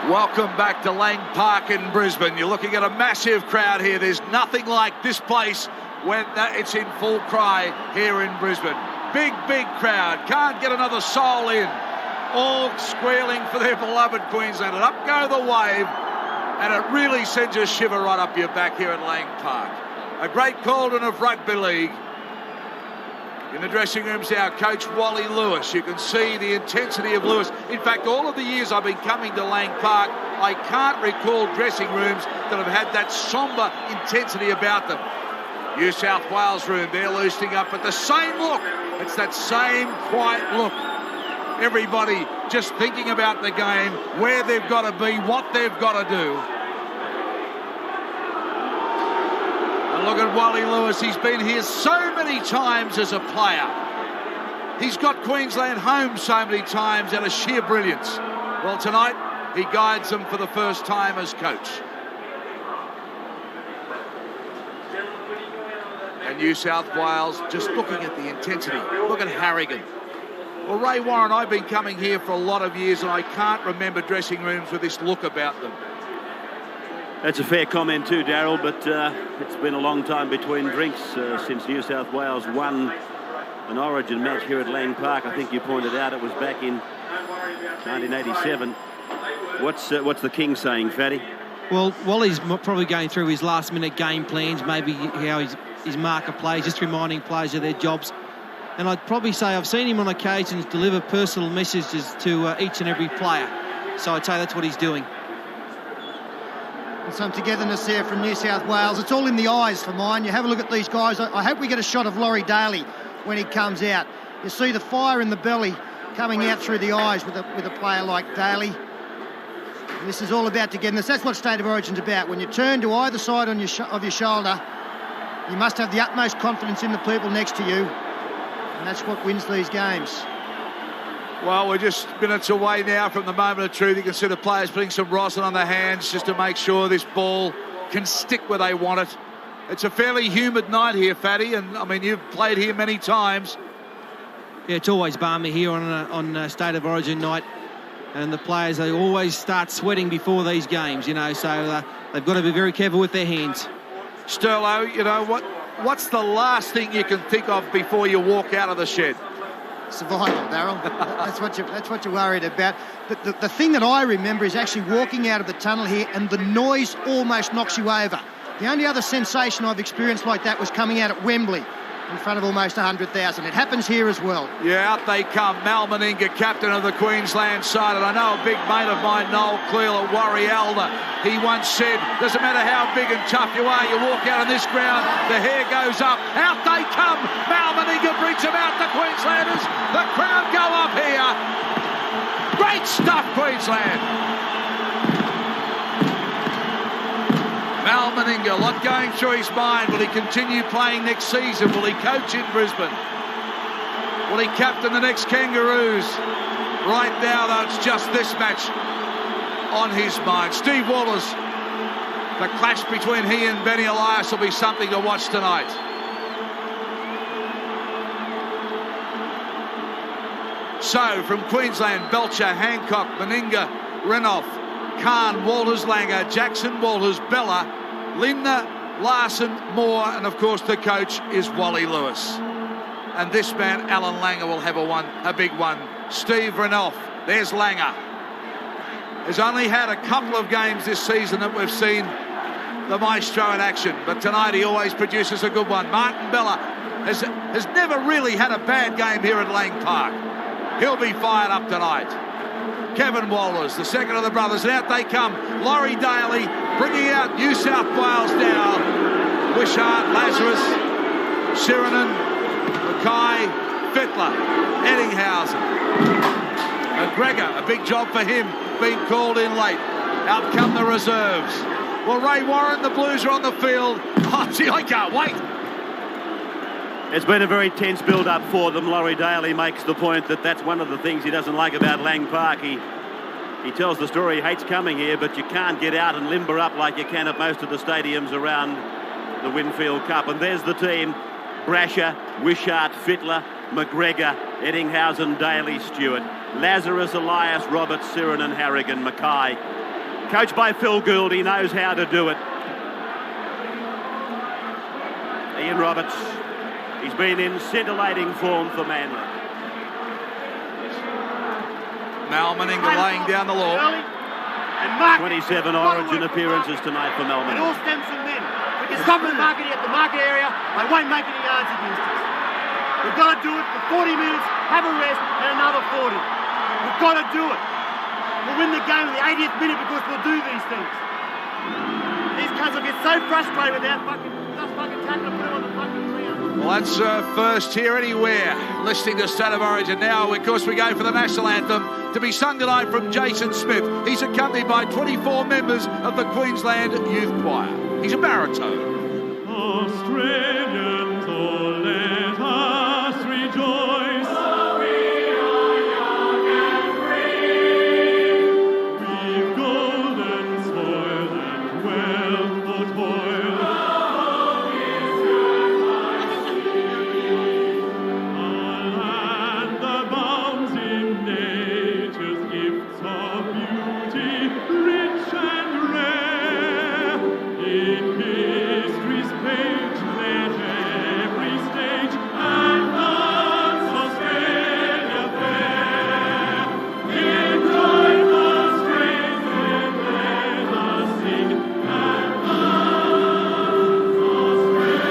Welcome back to Lang Park in Brisbane. You're looking at a massive crowd here. There's nothing like this place when it's in full cry here in Brisbane. Big, big crowd. Can't get another soul in. All squealing for their beloved Queensland. And up go the wave. And it really sends a shiver right up your back here at Lang Park. A great cauldron of rugby league. In the dressing room's our coach, Wally Lewis. You can see the intensity of Lewis. In fact, all of the years I've been coming to Lang Park, I can't recall dressing rooms that have had that sombre intensity about them. New South Wales room, they're loosening up, but the same look. It's that same quiet look. Everybody just thinking about the game, where they've got to be, what they've got to do. And look at Wally Lewis. He's been here so many times as a player. He's got Queensland home so many times out of sheer brilliance. Well, tonight, he guides them for the first time as coach. And New South Wales, just looking at the intensity. Look at Harrigan. Well, Ray Warren, I've been coming here for a lot of years, and I can't remember dressing rooms with this look about them. That's a fair comment too, Daryl, but it's been a long time between drinks since New South Wales won an Origin match here at Lang Park. I think you pointed out it was back in 1987. What's the King saying, Fatty? Well, Wally's probably going through his last-minute game plans, maybe how his marker plays, just reminding players of their jobs. And I'd probably say I've seen him on occasions deliver personal messages to each and every player. So I'd say that's what he's doing. And some togetherness there from New South Wales. It's all in the eyes for mine. You have a look at these guys. I hope we get a shot of Laurie Daly when he comes out. You see the fire in the belly coming out through the eyes with a player like Daly. And this is all about togetherness. That's what State of Origin's about. When you turn to either side on of your shoulder, you must have the utmost confidence in the people next to you. And that's what wins these games. Well, we're just minutes away now from the moment of truth. You can see the players putting some rosin on their hands just to make sure this ball can stick where they want it. It's a fairly humid night here, Fatty, and I mean, you've played here many times. Yeah, it's always balmy here on State of Origin night, and the players, they always start sweating before these games, you know, so they've got to be very careful with their hands. Sterlo, you know, what's the last thing you can think of before you walk out of the shed? Survival, Daryl. That's what you're worried about. But the thing that I remember is actually walking out of the tunnel here and the noise almost knocks you over. The only other sensation I've experienced like that was coming out at Wembley in front of almost 100,000. It happens here as well. Yeah, out they come. Mal Meninga, captain of the Queensland side. And I know a big mate of mine, Noel Cleal at Warrialda, he once said, doesn't matter how big and tough you are, you walk out on this ground, the hair goes up. Out they come. Mal Meninga brings them out, the Queenslanders. The crowd go up here. Great stuff, Queensland. Mal Meninga, a lot going through his mind. Will he continue playing next season? Will he coach in Brisbane? Will he captain the next Kangaroos? Right now, though, it's just this match on his mind. Steve Wallace, the clash between he and Benny Elias will be something to watch tonight. So, from Queensland, Belcher, Hancock, Meninga, Renouf, Khan, Walters, Langer, Jackson, Walters, Bella, Lindner, Larson, Moore, and of course the coach is Wally Lewis. And this man, Alan Langer, will have a big one. Steve Renouf, there's Langer. Has only had a couple of games this season that we've seen the maestro in action, but tonight he always produces a good one. Martin Bella has never really had a bad game here at Lang Park. He'll be fired up tonight. Kevin Walters, the second of the brothers, and out they come. Laurie Daly bringing out New South Wales now. Wishart, Lazarus, Sirinen, Mackay, Fittler, Eddinghausen. McGregor, a big job for him, being called in late. Out come the reserves. Well, Ray Warren, the Blues are on the field. Oh, gee, I can't wait. It's been a very tense build-up for them. Laurie Daly makes the point that that's one of the things he doesn't like about Lang Park. He tells the story, he hates coming here, but you can't get out and limber up like you can at most of the stadiums around the Winfield Cup. And there's the team. Brasher, Wishart, Fittler, McGregor, Eddinghausen, Daly, Stewart, Lazarus, Elias, Roberts, Sirinen, Harrigan, Mackay, Coached by Phil Gould, he knows how to do it. Ian Roberts, he's been in scintillating form for Manly. Mal Meninga laying down the law. 27 Origin appearances tonight for Mal It Meninga. all stems from them. We can stop the market at the market area. They won't make any yards against us. We've got to do it for 40 minutes, have a rest, and another 40. We've got to do it. We'll win the game in the 80th minute because we'll do these things. These cunts will get so frustrated with that fucking tackle and put them on the fucking ground. Well, that's first here anywhere. Listening to State of Origin now, of course, we go for the national anthem to be sung tonight from Jason Smith. He's accompanied by 24 members of the Queensland Youth Choir. He's a baritone. Australians, oh, let us rejoice. Oh, we are young and free. We've golden soil and wealth for toil. Oh, is good our land abounds in nature's gifts of beauty, rich and rare. In history's page, let every stage advance Australia fair. In joyful strains, then let us sing advance Australia.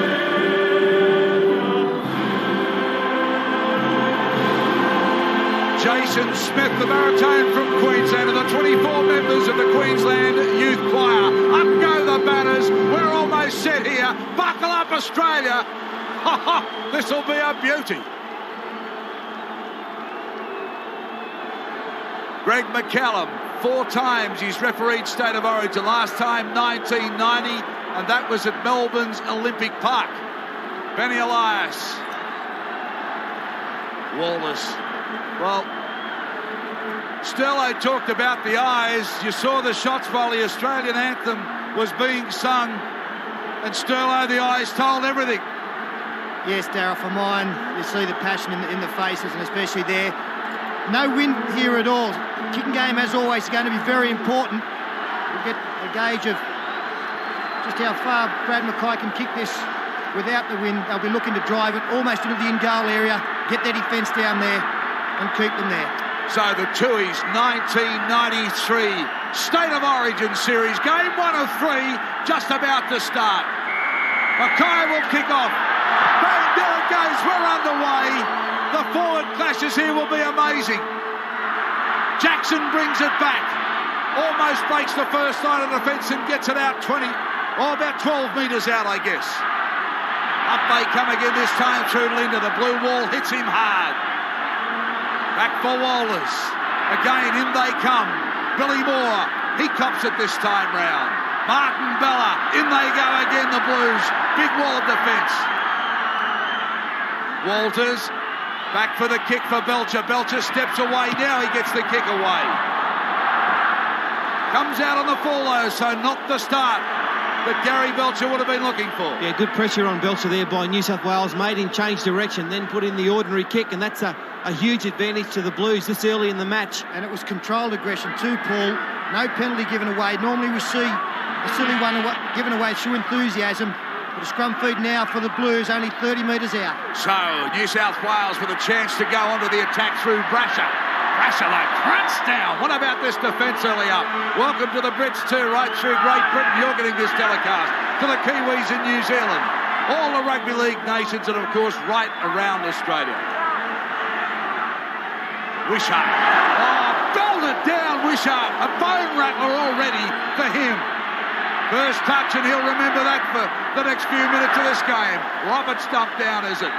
Jason Smith, the baritone from Queensland, and the 24 members of the Queensland Youth Choir. Up go the banners. We're almost set here. Buckle up, Australia. This will be a beauty. Greg McCallum, 4 times he's refereed State of Origin. Last time 1990, and that was at Melbourne's Olympic Park. Benny Elias. Wallace. Well, Sterlo talked about the eyes. You saw the shots while the Australian anthem was being sung, and Sterlo, the eyes told everything. Yes, Darryl, for mine, you see the passion in the faces, and especially there. No wind here at all. Kicking game, as always, is going to be very important. We'll get a gauge of just how far Brad Mackay can kick this without the wind. They'll be looking to drive it almost into the in-goal area, get their defence down there and keep them there. So the Tooheys 1993 State of Origin series, game 1 of 3, just about to start. Mackay will kick off. Bang, there it goes, we're underway. The forward clashes here will be amazing. Jackson brings it back. Almost breaks the first line of defence and gets it out 20, or about 12 metres out, I guess. Up they come again, this time through Linda. The blue wall hits him hard. Back for Walters. Again, in they come. Billy Moore, he cops it this time round. Martin Bella, in they go again, the Blues. Big wall of defence. Walters, back for the kick for Belcher. Belcher steps away, now he gets the kick away. Comes out on the full though, so not the start that Gary Belcher would have been looking for. Yeah, good pressure on Belcher there by New South Wales. Made him change direction, then put in the ordinary kick, and that's a huge advantage to the Blues this early in the match. And it was controlled aggression too, Paul. No penalty given away. Normally we see a silly one given away through enthusiasm. But a scrum feed now for the Blues, only 30 metres out. So, New South Wales with a chance to go onto the attack through Brasher. Brasher, the crunch down. What about this defence early up? Welcome to the Brits too, right through Great Britain. You're getting this telecast. To the Kiwis in New Zealand. All the rugby league nations and, of course, right around Australia. Wishart. Oh, belted down Wishart. A bone rattler already for him. First touch, and he'll remember that for the next few minutes of this game. Roberts dumped down, is it?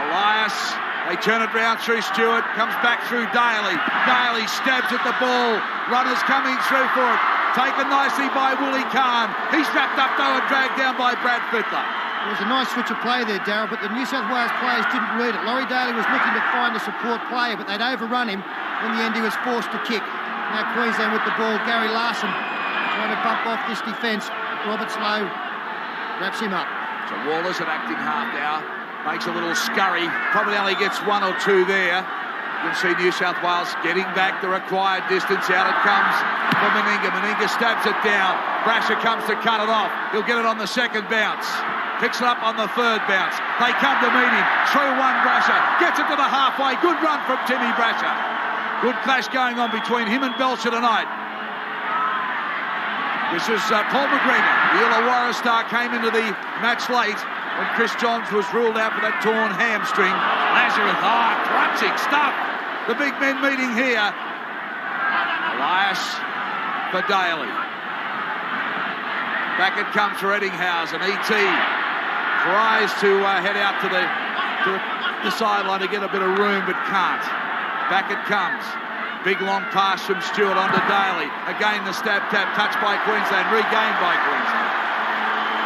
Elias, they turn it round through Stewart, comes back through Daly. Daly stabs at the ball. Runners coming through for it. Taken nicely by Willie Kahn. He's wrapped up though and dragged down by Brad Fittler. It was a nice switch of play there, Darryl, but the New South Wales players didn't read it. Laurie Daly was looking to find a support player, but they'd overrun him. In the end, he was forced to kick. Now Queensland with the ball. Gary Larson trying to bump off this defence. Robert Slow wraps him up. So Waller's an acting half now. Makes a little scurry. Probably only gets 1 or 2 there. You can see New South Wales getting back the required distance. Out it comes for Meninga. Meninga stabs it down. Brasher comes to cut it off. He'll get it on the second bounce. Picks it up on the third bounce. They come to meet him. Through one, Brasher. Gets it to the halfway. Good run from Timmy Brasher. Good clash going on between him and Belcher tonight. This is Paul McGregor. The Illawarra star came into the match late when Chris Johns was ruled out for that torn hamstring. Lazarus, crunching stuff. The big men meeting here. Elias for Daly. Back it comes for Eddinghausen. E.T. tries to head out to the sideline to get a bit of room, but can't. Back it comes. Big long pass from Stewart onto Daly. Again the stab tap, touched by Queensland, regained by Queensland.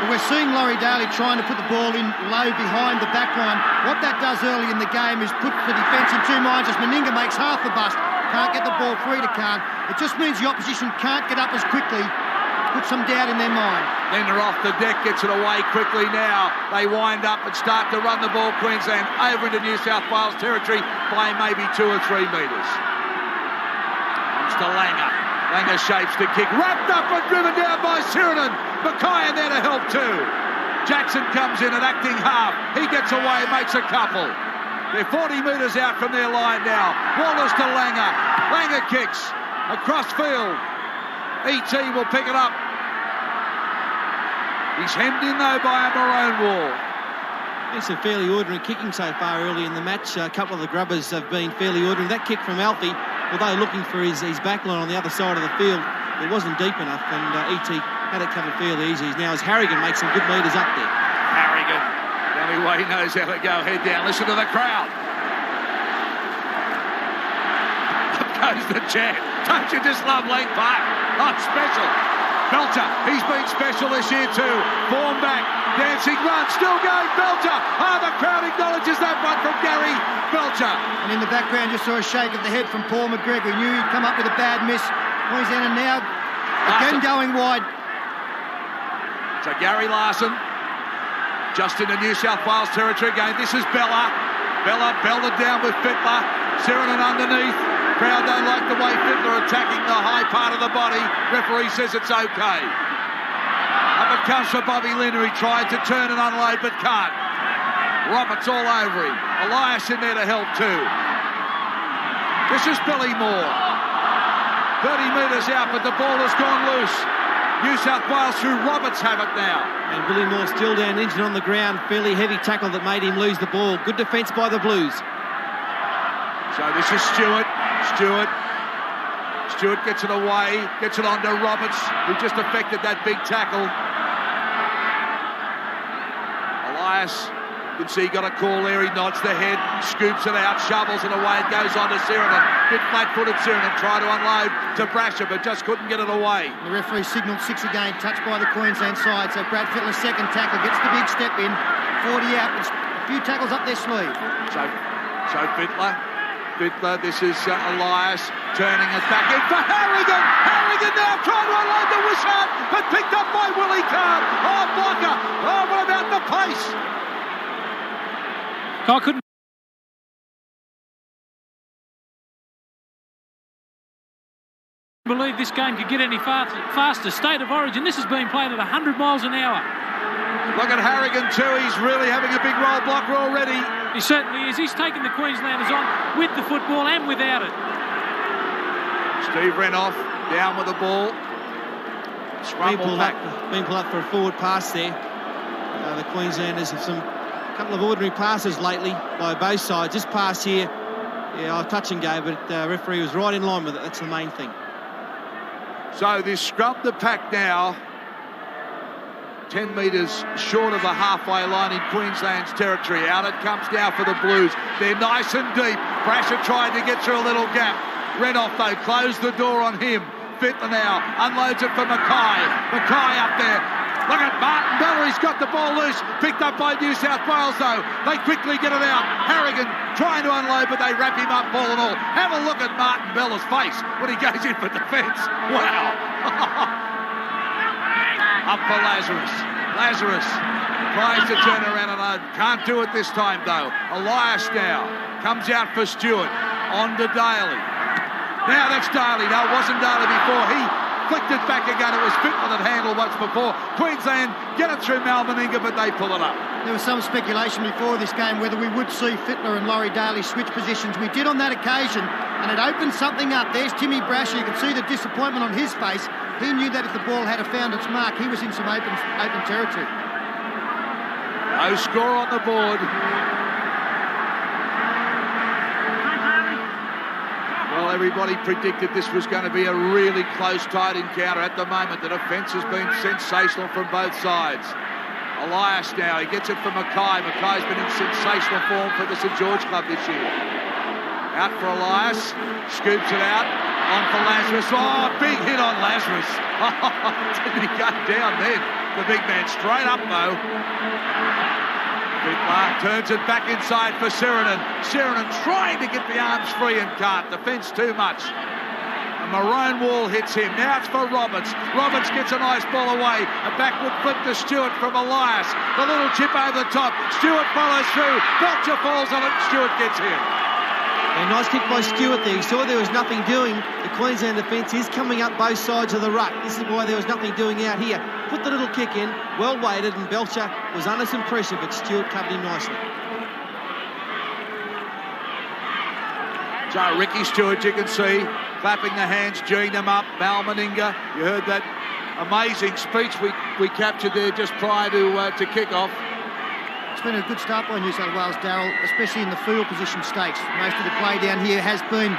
Well, we're seeing Laurie Daly trying to put the ball in low behind the back line. What that does early in the game is put the defence in two minds as Meninga makes half the bust. Can't get the ball free to Khan. It just means the opposition can't get up as quickly. Put some doubt in their mind. Then they're off the deck, gets it away quickly now. They wind up and start to run the ball, Queensland, over into New South Wales territory by maybe 2 or 3 metres. Comes to Langer. Langer shapes the kick. Wrapped up and driven down by Sirinen. Mackay in there to help too. Jackson comes in at acting half. He gets away and makes a couple. They're 40 metres out from their line now. Wallace to Langer. Langer kicks across field. E.T. will pick it up. He's hemmed in though by a maroon wall. It's a fairly ordinary kicking so far early in the match. A couple of the grubbers have been fairly ordinary. That kick from Alfie, although looking for his backline on the other side of the field, it wasn't deep enough, and E.T. had it covered fairly easy. Now as Harrigan makes some good metres up there. Harrigan, the only way he knows how to go, head down. Listen to the crowd. Up goes the chant. Don't you just love Lang Park? Not special. Belcher, he's been special this year too. Form back, dancing run, still going, Belcher. The crowd acknowledges that one from Gary Belcher. And in the background you saw a shake of the head from Paul McGregor. He knew he'd come up with a bad miss. Queensland now again going wide. So Gary Larson, just into New South Wales territory again. This is Bella. Bella belted down with Fittler. Sirinen underneath. Crowd don't like the way Fittler attacking the high part of the body. Referee says it's okay. Up it comes for Bobby Lynn, who he tried to turn and unload but can't. Roberts all over him. Elias in there to help too. This is Billy Moore. 30 metres out, but the ball has gone loose. New South Wales through Roberts have it now. And Billy Moore still down, injured on the ground. Fairly heavy tackle that made him lose the ball. Good defence by the Blues. So this is Stewart. Stewart gets it away, gets it onto Roberts, who just affected that big tackle. Elias, you can see he got a call there. He nods the head, scoops it out, shovels it away. It goes on to Sirinen. Bit flat-footed Sirinen, tried to unload to Brasher, but just couldn't get it away. The referee signalled 6 again, touched by the Queensland side. So Brad Fittler's second tackle gets the big step in. 40 out, a few tackles up their sleeve. So Fittler, this is Elias turning it back in for Harrigan. Harrigan now trying to unload the Wishart, but picked up by Willie Carr. Blocker. What about the pace? I couldn't believe this game could get any faster. State of origin. This has been played at 100 miles an hour. Look at Harrigan too. He's really having a big roll blocker already. He certainly is. He's taken the Queenslanders on with the football and without it. Steve Renoff down with the ball. Being pulled up for a forward pass there. The Queenslanders have a couple of ordinary passes lately by both sides. This pass here, touch and go, but the referee was right in line with it. That's the main thing. So they scrub the pack now. 10 metres short of the halfway line in Queensland's territory. Out it comes now for the Blues. They're nice and deep. Brasher tried to get through a little gap. Renoff, though, closed the door on him. Fittler now unloads it for Mackay. Mackay up there. Look at Martin Bella. He's got the ball loose. Picked up by New South Wales, though. They quickly get it out. Harrigan trying to unload, but they wrap him up, ball and all. Have a look at Martin Bella's face when he goes in for defence. Wow. Up for Lazarus. Lazarus tries to turn around and can't do it this time though. Elias now comes out for Stewart. On to Daly. Now that's Daly. No, it wasn't Daly before. He flicked it back again. It was Fittler that handled once before. Queensland get it through Meninga, but they pull it up. There was some speculation before this game whether we would see Fittler and Laurie Daly switch positions. We did on that occasion, and it opened something up. There's Timmy Brasher. You can see the disappointment on his face. He knew that if the ball had found its mark, he was in some open territory. No score on the board. Well, everybody predicted this was going to be a really close, tight encounter. At the moment, the defence has been sensational from both sides. Elias now, he gets it from Mackay. Mackay's been in sensational form for the St George Club this year. Out for Elias, scoops it out, on for Lazarus. Oh, big hit on Lazarus. Didn't he go down then? The big man straight up, though. Fittler turns it back inside for Sirenen. Sirenen trying to get the arms free and can't. Defence too much. A maroon wall hits him. Now it's for Roberts. Roberts gets a nice ball away. A backward flip to Stewart from Elias. The little chip over the top. Stewart follows through. Belcher falls on it. Stewart gets him. A nice kick by Stewart there. He saw there was nothing doing. The Queensland defence is coming up both sides of the ruck. This is why there was nothing doing out here. Put the little kick in, well weighted, and Belcher was under some pressure, but Stewart covered him nicely. So Ricky Stewart, you can see, clapping the hands, geeing them up. Meninga, you heard that amazing speech we captured there just prior to kick-off. It's been a good start by New South Wales, Darryl, especially in the field position stakes. Most of the play down here has been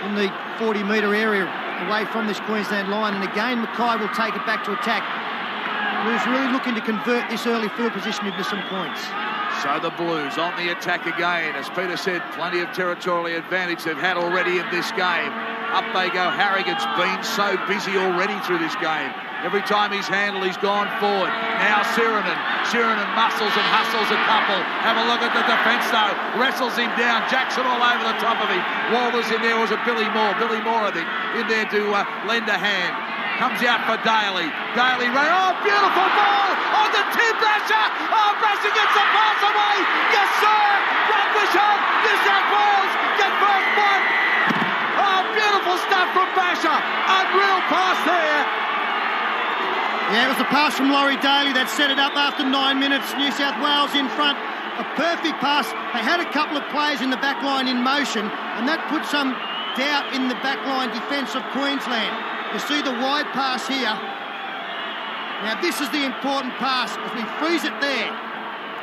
in the 40-metre area away from this Queensland line, and again Mackay will take it back to attack. Blues really looking to convert this early field position into some points. So the Blues on the attack again. As Peter said, plenty of territorial advantage they've had already in this game. Up they go. Harrigan's been so busy already through this game. Every time he's handled, he's gone forward. Now Sirenen. Sirenen muscles and hustles a couple. Have a look at the defence, though. Wrestles him down. Jackson all over the top of him. Walters in there. Was it Billy Moore? Billy Moore, I think, in there to lend a hand. Comes out for Daly. Daly running. Oh, beautiful ball on the Tim Brasher. Oh, Brasher gets the pass away. Yes, sir. Rod Wishart. New South Wales get first blood. Oh, beautiful stuff from Brasher. Unreal pass there. Yeah, it was a pass from Laurie Daly that set it up after 9 minutes. New South Wales in front. A perfect pass. They had a couple of players in the back line in motion, and that put some doubt in the back line defence of Queensland. You see the wide pass here. Now this is the important pass. As we freeze it there,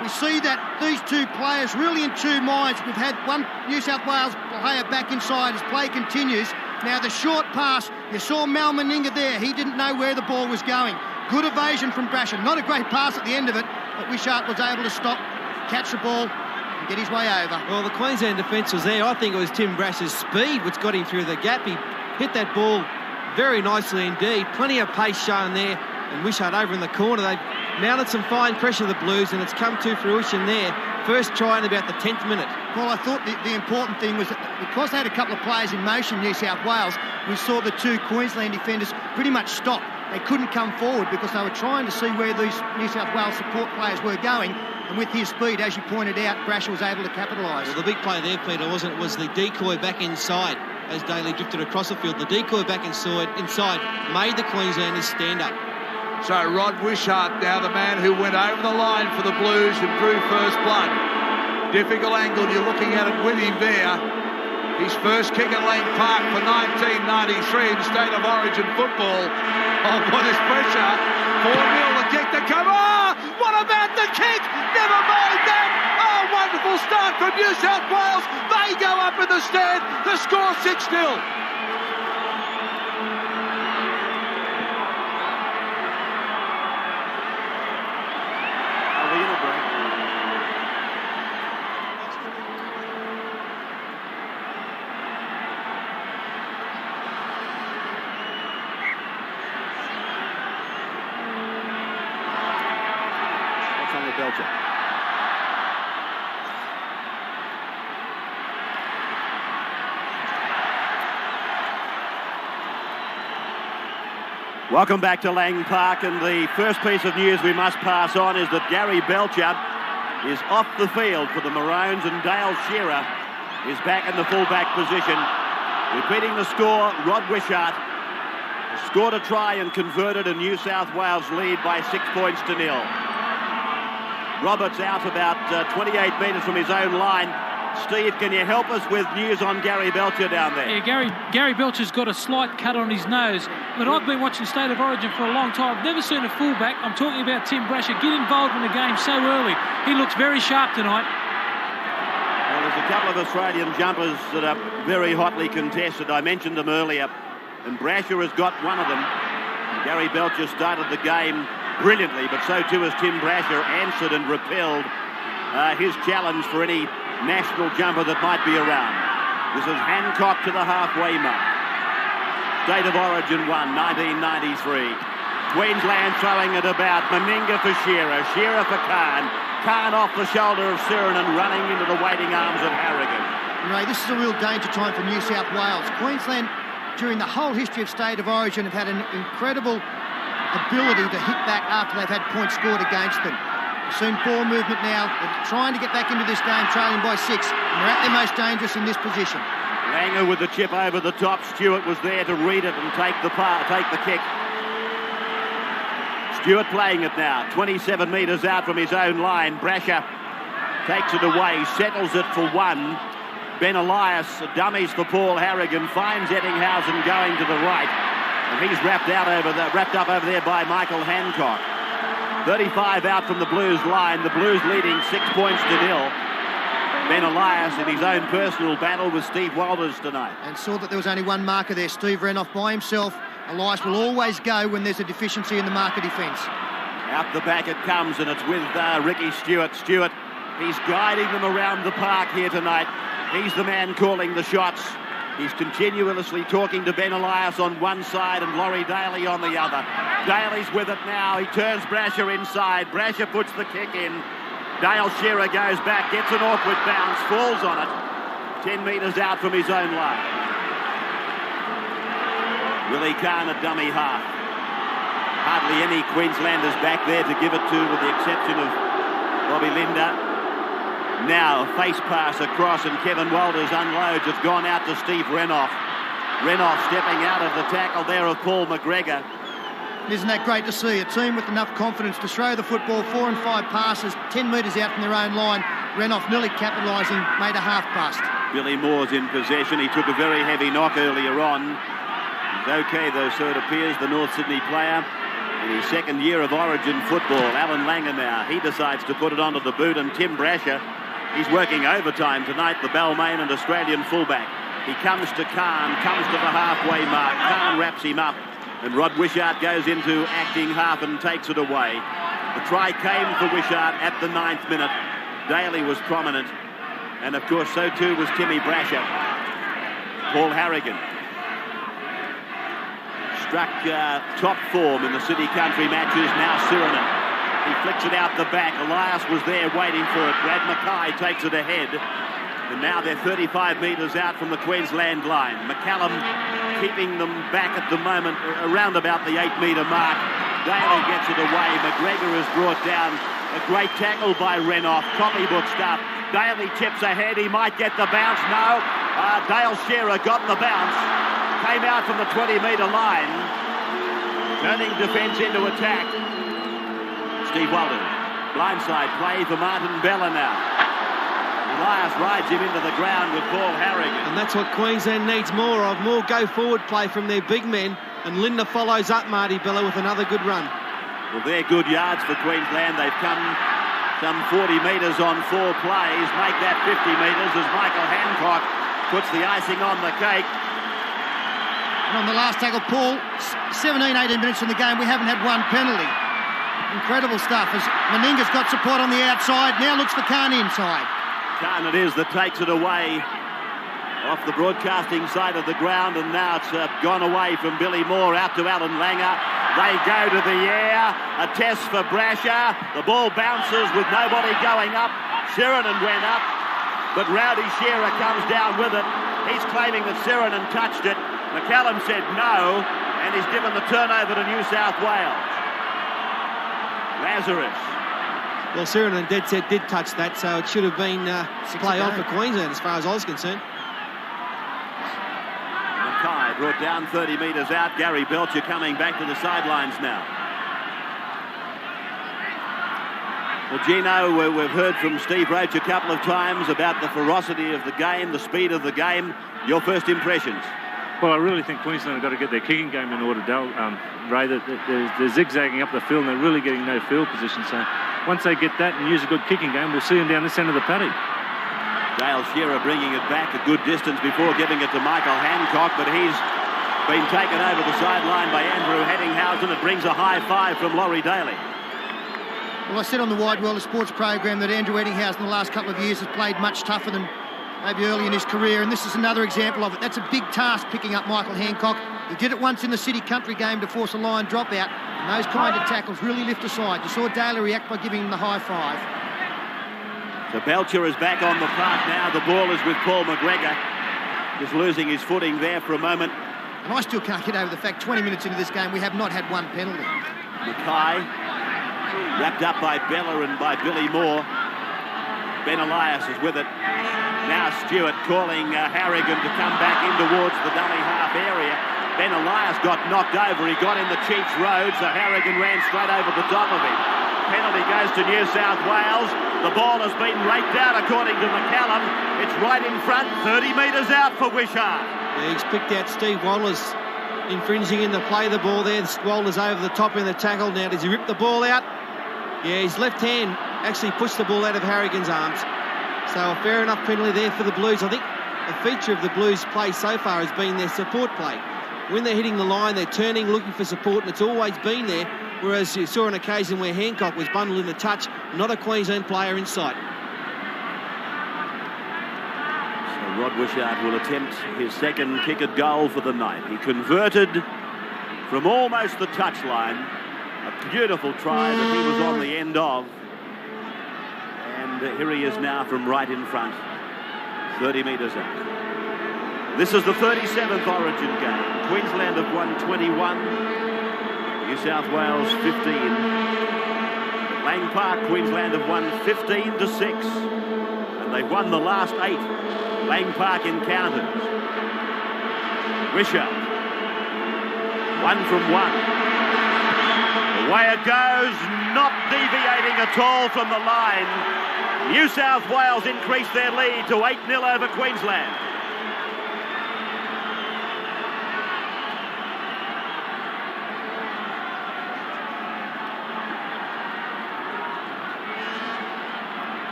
we see that these two players really in two minds. We've had one New South Wales player back inside as play continues. Now the short pass, you saw Meninga there. He didn't know where the ball was going. Good evasion from Brasher. Not a great pass at the end of it, but Wishart was able to stop, catch the ball, and get his way over. Well, the Queensland defence was there. I think it was Tim Brasher's speed which got him through the gap. He hit that ball very nicely indeed. Plenty of pace shown there. And Wishart over in the corner. They've mounted some fine pressure, the Blues, and it's come to fruition there. First try in about the 10th minute. Well, I thought the important thing was that because they had a couple of players in motion, New South Wales, we saw the two Queensland defenders pretty much stop. They couldn't come forward because they were trying to see where these New South Wales support players were going. And with his speed, as you pointed out, Brasher was able to capitalise. Well, the big play there, Peter, was the decoy back inside as Daly drifted across the field. The decoy back inside made the Queenslanders stand up. So Rod Wishart now the man who went over the line for the Blues and drew first blood. Difficult angle, you're looking at it with him there. His first kick at Lang Park for 1993 in State of Origin football. Oh, what is pressure. 4-0, the kick to come. Oh, what about the kick? Never mind that. Oh, wonderful start from New South Wales. They go up in the stand to score 6-0. Belcher. Welcome back to Lang Park, and the first piece of news we must pass on is that Gary Belcher is off the field for the Maroons, and Dale Shearer is back in the full-back position. Repeating the score, Rod Wishart scored a try and converted a New South Wales lead by 6 points to 0. Roberts out about 28 metres from his own line. Steve, can you help us with news on Gary Belcher down there? Yeah, Gary Belcher's got a slight cut on his nose, but I've been watching State of Origin for a long time. I've never seen a fullback, I'm talking about Tim Brasher, get involved in the game so early. He looks very sharp tonight. Well, there's a couple of Australian jumpers that are very hotly contested. I mentioned them earlier, and Brasher has got one of them. Gary Belcher started the game brilliantly, but so too has Tim Brasher, answered and repelled his challenge for any national jumper that might be around. This is Hancock to the halfway mark. State of Origin 1, 1993. Queensland throwing it about. Meninga for Shearer. Shearer for Khan. Khan off the shoulder of Siren and running into the waiting arms of Harrigan. Ray, this is a real danger time for New South Wales. Queensland, during the whole history of State of Origin, have had an incredible ability to hit back after they've had points scored against them. We've seen ball movement now. They're trying to get back into this game, trailing by 6. And they're at their most dangerous in this position. Langer with the chip over the top. Stewart was there to read it and take the kick. Stewart playing it now. 27 metres out from his own line. Brasher takes it away, settles it for 1. Ben Elias dummies for Paul Harrigan, finds Ettinghausen going to the right. And he's wrapped up over there by Michael Hancock. 35 out from the Blues line. The Blues leading 6 points to 0. Ben Elias in his own personal battle with Steve Walters tonight. And saw that there was only one marker there, Steve Renouf by himself. Elias will always go when there's a deficiency in the marker defence. Out the back it comes, and it's with Ricky Stewart. Stewart, he's guiding them around the park here tonight. He's the man calling the shots. He's continuously talking to Ben Elias on one side and Laurie Daly on the other. Daly's with it now. He turns Brasher inside. Brasher puts the kick in. Dale Shearer goes back, gets an awkward bounce, falls on it. 10 metres out from his own line. Willie Khan a dummy half. Hardly any Queenslanders back there to give it to, with the exception of Bobby Linda. Now a face pass across and Kevin Walters unloads. It's gone out to Steve Renouf. Renouf stepping out of the tackle there of Paul McGregor. Isn't that great to see? A team with enough confidence to throw the football 4 and 5 passes, 10 metres out from their own line. Renouf nearly capitalising, made a half bust. Billy Moore's in possession. He took a very heavy knock earlier on. He's okay though, so it appears, the North Sydney player. In his second year of Origin football, Alan Langer now. He decides to put it onto the boot, and Tim Brasher, he's working overtime tonight, the Balmain and Australian fullback. He comes to Khan, comes to the halfway mark. Khan wraps him up, and Rod Wishart goes into acting half and takes it away. The try came for Wishart at the 9th minute. Daly was prominent, and of course so too was Timmy Brasher. Paul Harrigan struck top form in the City Country matches. Now Sirinen. He flicks it out the back. Elias was there waiting for it. Brad Mackay takes it ahead. And now they're 35 metres out from the Queensland line. McCallum keeping them back at the moment around about the 8-metre mark. Daly gets it away. McGregor is brought down. A great tackle by Renouf. Copybook stuff. Daly chips ahead. He might get the bounce. No. Dale Shearer got the bounce. Came out from the 20-metre line. Turning defence into attack. Steve Walton. Blindside play for Martin Bella now. Elias rides him into the ground with Paul Harrigan. And that's what Queensland needs more of. More go-forward play from their big men. And Linda follows up Marty Bella with another good run. Well, they're good yards for Queensland. They've come some 40 metres on 4 plays. Make that 50 metres as Michael Hancock puts the icing on the cake. And on the last tackle, Paul, 17, 18 minutes in the game, we haven't had one penalty. Incredible stuff as Meninga's got support on the outside, now looks for Khan inside. Khan it is that takes it away off the broadcasting side of the ground, and now it's gone away from Billy Moore out to Alan Langer. They go to the air, a test for Brasher. The ball bounces with nobody going up. Sheridan went up, but Rowdy Shearer comes down with it. He's claiming that Sheridan touched it. McCallum said no, and he's given the turnover to New South Wales. Lazarus Well, Siren and Deadset did touch that, so it should have been play on for Queensland as far as I was concerned. Mackay brought down 30 metres out. Gary Belcher coming back to the sidelines now. Well, Gino, we've heard from Steve Roach a couple of times about the ferocity of the game, the speed of the game. Your first impressions? Well, I really think Queensland have got to get their kicking game in order, Ray. They're zigzagging up the field and they're really getting no field position. So once they get that and use a good kicking game, we'll see them down this end of the paddock. Dale Shearer bringing it back a good distance before giving it to Michael Hancock, but he's been taken over the sideline by Andrew Heddinghausen. It brings a high five from Laurie Daly. Well, I said on the Wide World of Sports program that Andrew Eddinghausen in the last couple of years has played much tougher than maybe early in his career, and this is another example of it. That's a big task, picking up Michael Hancock. He did it once in the City Country game to force a line dropout, and those kind of tackles really lift a side. You saw Daly react by giving him the high five. So Belcher is back on the park now. The ball is with Paul McGregor. Just losing his footing there for a moment. And I still can't get over the fact 20 minutes into this game we have not had one penalty. Mackay wrapped up by Bella and by Billy Moore. Ben Elias is with it. Now Stewart calling Harrigan to come back in towards the dummy half area. Ben Elias got knocked over. He got in the Chiefs road, so Harrigan ran straight over the top of him. Penalty goes to New South Wales. The ball has been raked out according to McCallum. It's right in front, 30 metres out for Wishart. Yeah, he's picked out Steve Waller's infringing in the play the ball there. Waller's over the top in the tackle. Now does he rip the ball out? Yeah, his left hand actually pushed the ball out of Harrigan's arms. So a fair enough penalty there for the Blues. I think a feature of the Blues' play so far has been their support play. When they're hitting the line, they're turning, looking for support, and it's always been there. Whereas you saw an occasion where Hancock was bundled in the touch, not a Queensland player in sight. So Rod Wishart will attempt his second kick-at goal for the night. He converted from almost the touchline. A beautiful try that he was on the end of. And here he is now from right in front, 30 metres out. This is the 37th Origin game. Queensland have won 21, New South Wales 15. At Lang Park, Queensland have won 15 to 6, and they've won the last 8 Lang Park encounters. Wishart, 1 from 1. Away it goes, not deviating at all from the line. New South Wales increased their lead to 8-0 over Queensland.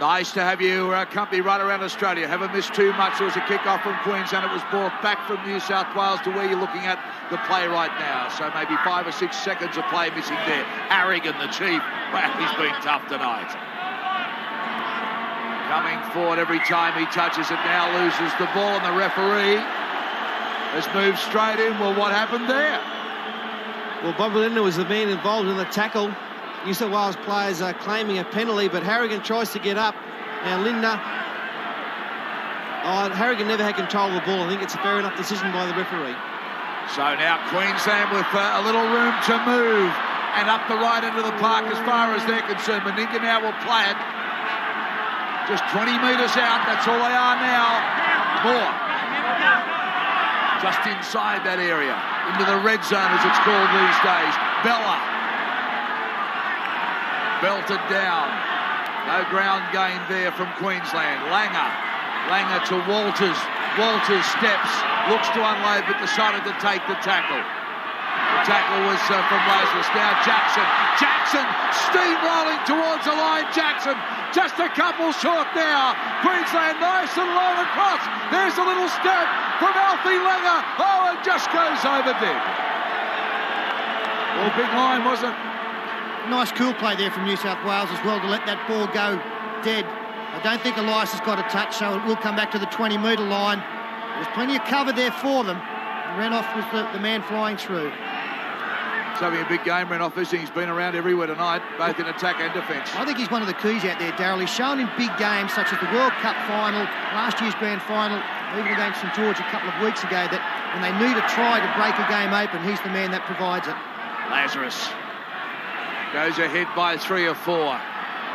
Nice to have you company right around Australia. Haven't missed too much. There was a kick-off from Queensland. It was brought back from New South Wales to where you're looking at the play right now. So maybe 5 or 6 seconds of play missing there. Harrigan, the chief. Wow, he's been tough tonight. Coming forward every time he touches it. Now loses the ball, and the referee has moved straight in. Well, what happened there? Well, Bob Lindner was the man involved in the tackle. New South Wales players are claiming a penalty, but Harrigan tries to get up. Now Lindner, Harrigan never had control of the ball. I think it's a fair enough decision by the referee. So now Queensland with a little room to move and up the right end of the park as far as they're concerned. Meninga now will play it. Just 20 metres out, that's all they are now. More. Just inside that area, into the red zone as it's called these days. Bella. Belted down. No ground gain there from Queensland. Langer to Walters. Walters steps, looks to unload, but decided to take the tackle. The tackle was from Lazarus. Now Jackson steamrolling towards the line. Jackson just a couple short now. Queensland nice and long across. There's a little step from Alfie Langer. Oh, it just goes over dead. Well, big line, wasn't it? Nice cool play there from New South Wales as well to let that ball go dead. I don't think Elias has got a touch, so it will come back to the 20-metre line. There's plenty of cover there for them. Renoff was the man flying through. He's having a big game, Renoff, isn't he? He's been around everywhere tonight, both in attack and defence. I think he's one of the keys out there, Darryl. He's shown in big games such as the World Cup final, last year's grand final, even against St George a couple of weeks ago, that when they need a try to break a game open, he's the man that provides it. Lazarus goes ahead by 3 or 4.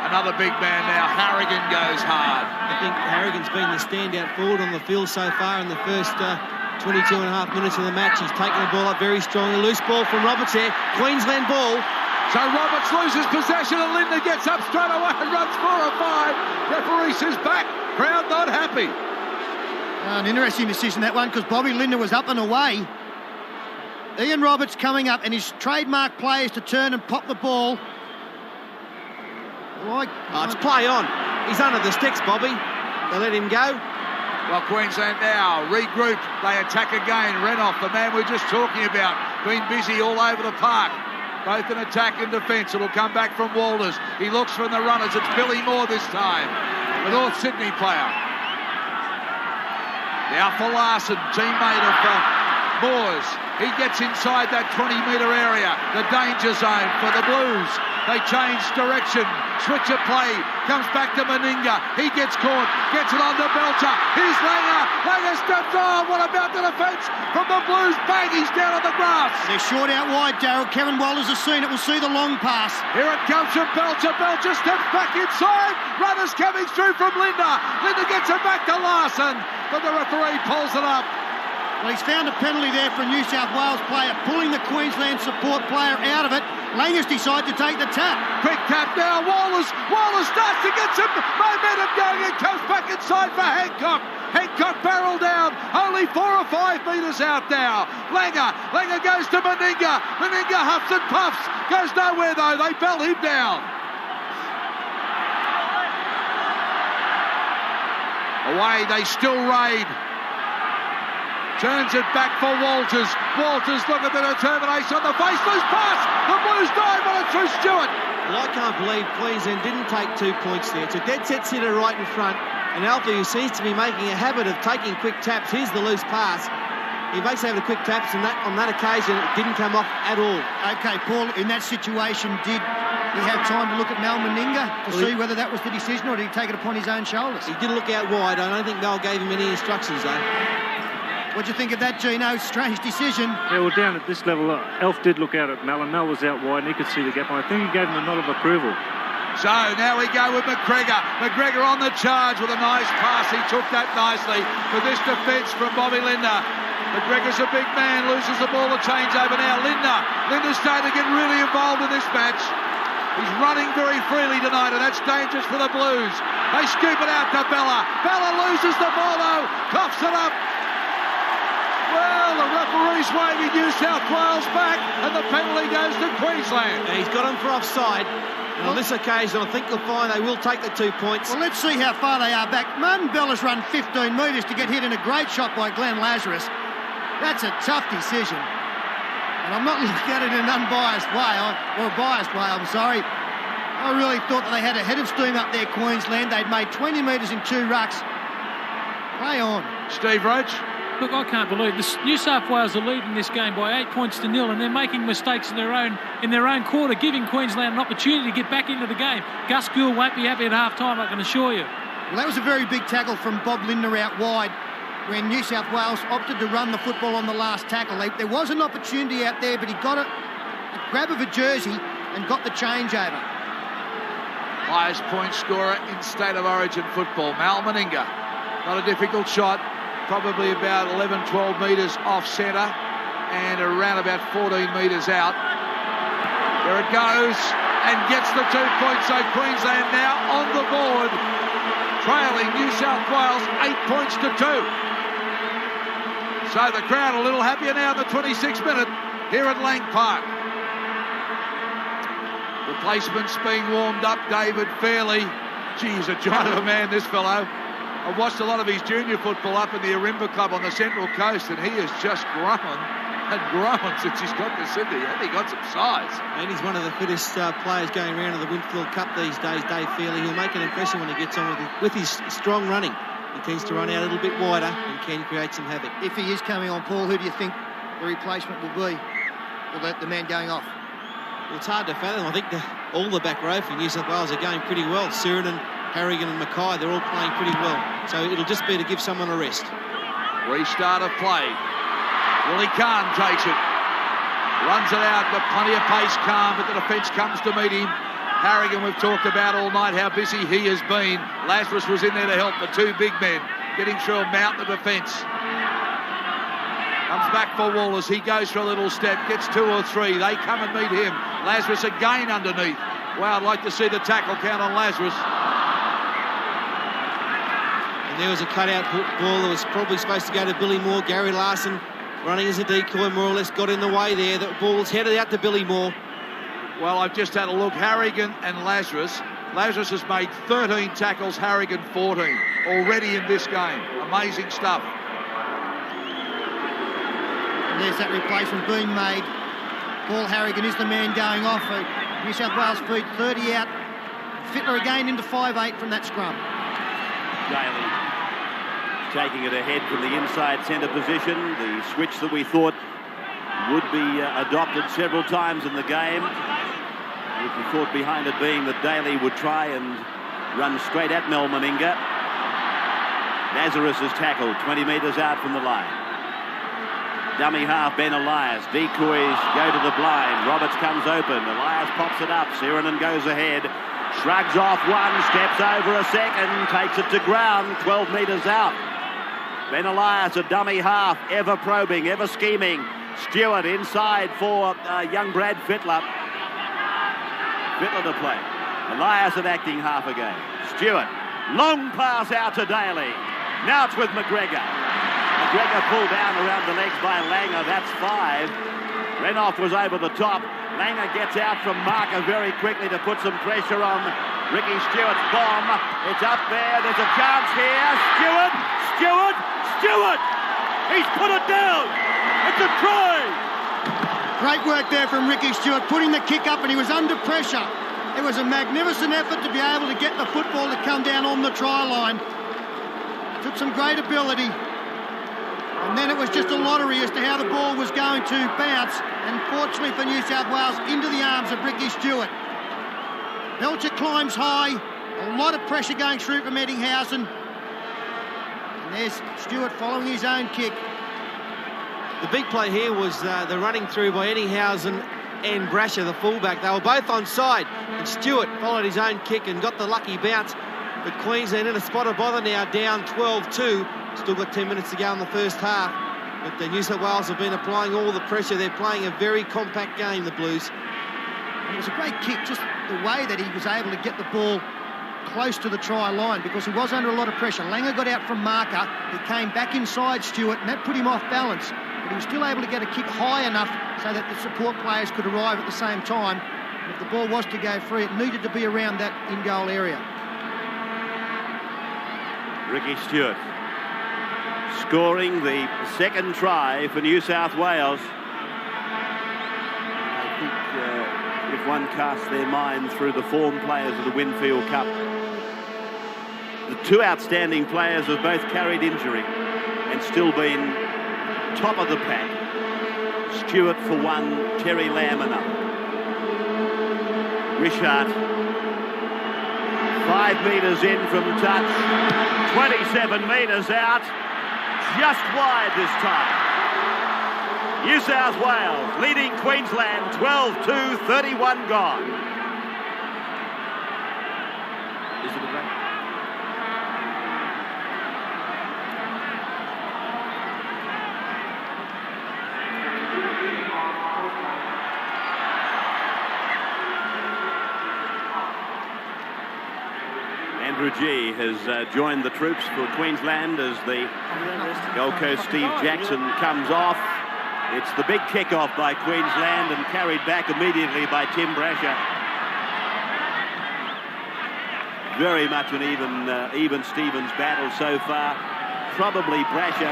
Another big man now. Harrigan goes hard. I think Harrigan's been the standout forward on the field so far in the first 22 and a half minutes of the match. He's taken the ball up very strongly. Loose ball from Roberts here. Queensland ball. So Roberts loses possession and Linder gets up straight away and runs 4 or 5. Referee says back. Crowd not happy. An interesting decision, that one, because Bobby Linder was up and away. Ian Roberts coming up, and his trademark play is to turn and pop the ball. It's play on. He's under the sticks, Bobby. They let him go. Well, Queensland now regroup. They attack again. Renoff, the man we're just talking about, been busy all over the park, both in attack and defence. It'll come back from Walters. He looks from the runners. It's Billy Moore this time, the North Sydney player. Now for Larson, teammate of Moore's. He gets inside that 20-metre area, the danger zone for the Blues. They change direction, switch of play, comes back to Meninga. He gets caught, gets it on to Belcher. Here's Langer. Langer steps on. What about the defence from the Blues? Bang, he's down on the grass. They're short out wide, Darryl. Kevin Walters has seen it. We'll see the long pass. Here it comes from Belcher. Belcher steps back inside. Runners coming through from Linder. Linder gets it back to Larson, but the referee pulls it up. Well, he's found a penalty there for a New South Wales player, pulling the Queensland support player out of it. Langers decide to take the tap. Quick tap now. Walters starts to get some momentum going and comes back inside for Hancock. Hancock barrel down, only 4 or 5 metres out now. Langer goes to Meninga. Meninga huffs and puffs, goes nowhere though. They belt him down. Away, they still raid. Turns it back for Walters. Walters, look at the determination on the face. Loose pass. The Blues dive on it through Stewart. Well, I can't believe Queensland didn't take 2 points there. It's a dead set sitter right in front. And Alfie, who seems to be making a habit of taking quick taps, here's the loose pass. He makes having a quick taps, and on that occasion, it didn't come off at all. OK, Paul, in that situation, did he have time to look at Mal Meninga to see whether that was the decision, or did he take it upon his own shoulders? He did look out wide. I don't think Mal gave him any instructions, though. What do you think of that, Gino? Strange decision. Yeah, well, down at this level, Elf did look out at Mel, and Mel was out wide, and he could see the gap. And I think he gave him a nod of approval. So now we go with McGregor. McGregor on the charge with a nice pass. He took that nicely for this defence from Bobby Linder. McGregor's a big man, loses the ball, the change over now. Linder's starting to get really involved in this match. He's running very freely tonight, and that's dangerous for the Blues. They scoop it out to Bella. Bella loses the ball though, coughs it up. Well, the referee's waving New South Wales back, and the penalty goes to Queensland. And he's got him for offside. And on this occasion, I think you'll find they will take the 2 points. Well, let's see how far they are back. Martin Bella's run 15 metres to get hit in a great shot by Glenn Lazarus. That's a tough decision. And I'm not looking at it in an unbiased way, or a biased way, I'm sorry. I really thought that they had a head of steam up there, Queensland. They'd made 20 metres in 2 rucks. Play on. Steve Roach. Look, I can't believe this. New South Wales are leading this game by 8 points to 0, and they're making mistakes in their own quarter, giving Queensland an opportunity to get back into the game. Gus Gould won't be happy at half-time, I can assure you. Well, that was a very big tackle from Bob Linder out wide when New South Wales opted to run the football on the last tackle. There was an opportunity out there, but he got a grab of a jersey and got the changeover. Highest point scorer in State of Origin football, Mal Meninga. Not a difficult shot. Probably about 11, 12 metres off centre and around about 14 metres out. There it goes and gets the 2 points. So Queensland now on the board, trailing New South Wales 8 points to 2. So the crowd a little happier now in the 26th minute here at Lang Park. Replacements being warmed up. David Fairley. Gee, he's a giant of a man, this fellow. I've watched a lot of his junior football up in the Ourimbah Club on the Central Coast, and he has just grown and grown since he's got to Sydney. And he got some size. And he's one of the fittest players going around in the Winfield Cup these days, Dave Fairley. He'll make an impression when he gets on with his strong running. He tends to run out a little bit wider and can create some havoc. If he is coming on, Paul, who do you think the replacement will be, or the man going off. Well, it's hard to fathom. I think all the back row for New South Wales are going pretty well. Sirenan, Harrigan and Mackay, they're all playing pretty well. So it'll just be to give someone a rest. Restart of play. Willie Kahn takes it. Runs it out, but plenty of pace, Kahn, but the defence comes to meet him. Harrigan, we've talked about all night how busy he has been. Lazarus was in there to help the two big men, getting through a mountain of defence. Comes back for Wallace. He goes for a little step, gets 2 or 3. They come and meet him. Lazarus again underneath. Wow, I'd like to see the tackle count on Lazarus. And there was a cutout ball that was probably supposed to go to Billy Moore. Gary Larson running as a decoy, more or less got in the way there. The ball was headed out to Billy Moore. Well, I've just had a look. Harrigan and Lazarus. Lazarus has made 13 tackles, Harrigan 14 already in this game. Amazing stuff. And there's that replacement being made. Paul Harrigan is the man going off. New South Wales feet 30 out. Fittler again into 5'8" from that scrum. Daly taking it ahead from the inside centre position. The switch that we thought would be adopted several times in the game. With the thought behind it being that Daly would try and run straight at Mel Meninga. Lazarus is tackled 20 metres out from the line. Dummy half Ben Elias. Decoys go to the blind. Roberts comes open. Elias pops it up. Sirenan goes ahead. Shrugs off one. Steps over a second. Takes it to ground. 12 metres out. Ben Elias, a dummy half. Ever probing. Ever scheming. Stewart inside for young Brad Fittler. Fittler to play. Elias an acting half again. Stewart. Long pass out to Daly. Now it's with McGregor. McGregor pulled down around the legs by Langer. That's 5. Renouf was over the top. Langer gets out from marker very quickly to put some pressure on Ricky Stewart's bomb. It's up there. There's a chance here. Stewart! He's put it down. It's a try. Great work there from Ricky Stewart, putting the kick up, and he was under pressure. It was a magnificent effort to be able to get the football to come down on the try line. Took some great ability. And then it was just a lottery as to how the ball was going to bounce. And fortunately for New South Wales, into the arms of Ricky Stewart. Belcher climbs high. A lot of pressure going through from Eddinghausen. And there's Stewart following his own kick. The big play here was the running through by Eddinghausen and Brasher, the fullback. They were both onside, and Stewart followed his own kick and got the lucky bounce. But Queensland in a spot of bother now, down 12-2. Still got 10 minutes to go in the first half. But the New South Wales have been applying all the pressure. They're playing a very compact game, the Blues. It was a great kick, just the way that he was able to get the ball close to the try line, because he was under a lot of pressure. Langer got out from marker. He came back inside Stewart, and that put him off balance. But he was still able to get a kick high enough so that the support players could arrive at the same time. And if the ball was to go free, it needed to be around that in-goal area. Ricky Stewart scoring the second try for New South Wales. I think if one casts their mind through the form players of the Winfield Cup, the two outstanding players have both carried injury and still been top of the pack. Stewart for one, Terry Lamb another. Wishart 5 metres in from touch, 27 metres out, just wide this time. New South Wales leading Queensland 12-2, 31 gone. Is it a break? Andrew G has joined the troops for Queensland as the Gold Coast Steve Jackson comes off. It's the big kick-off by Queensland and carried back immediately by Tim Brasher. Very much an even Stevens battle so far. Probably Brasher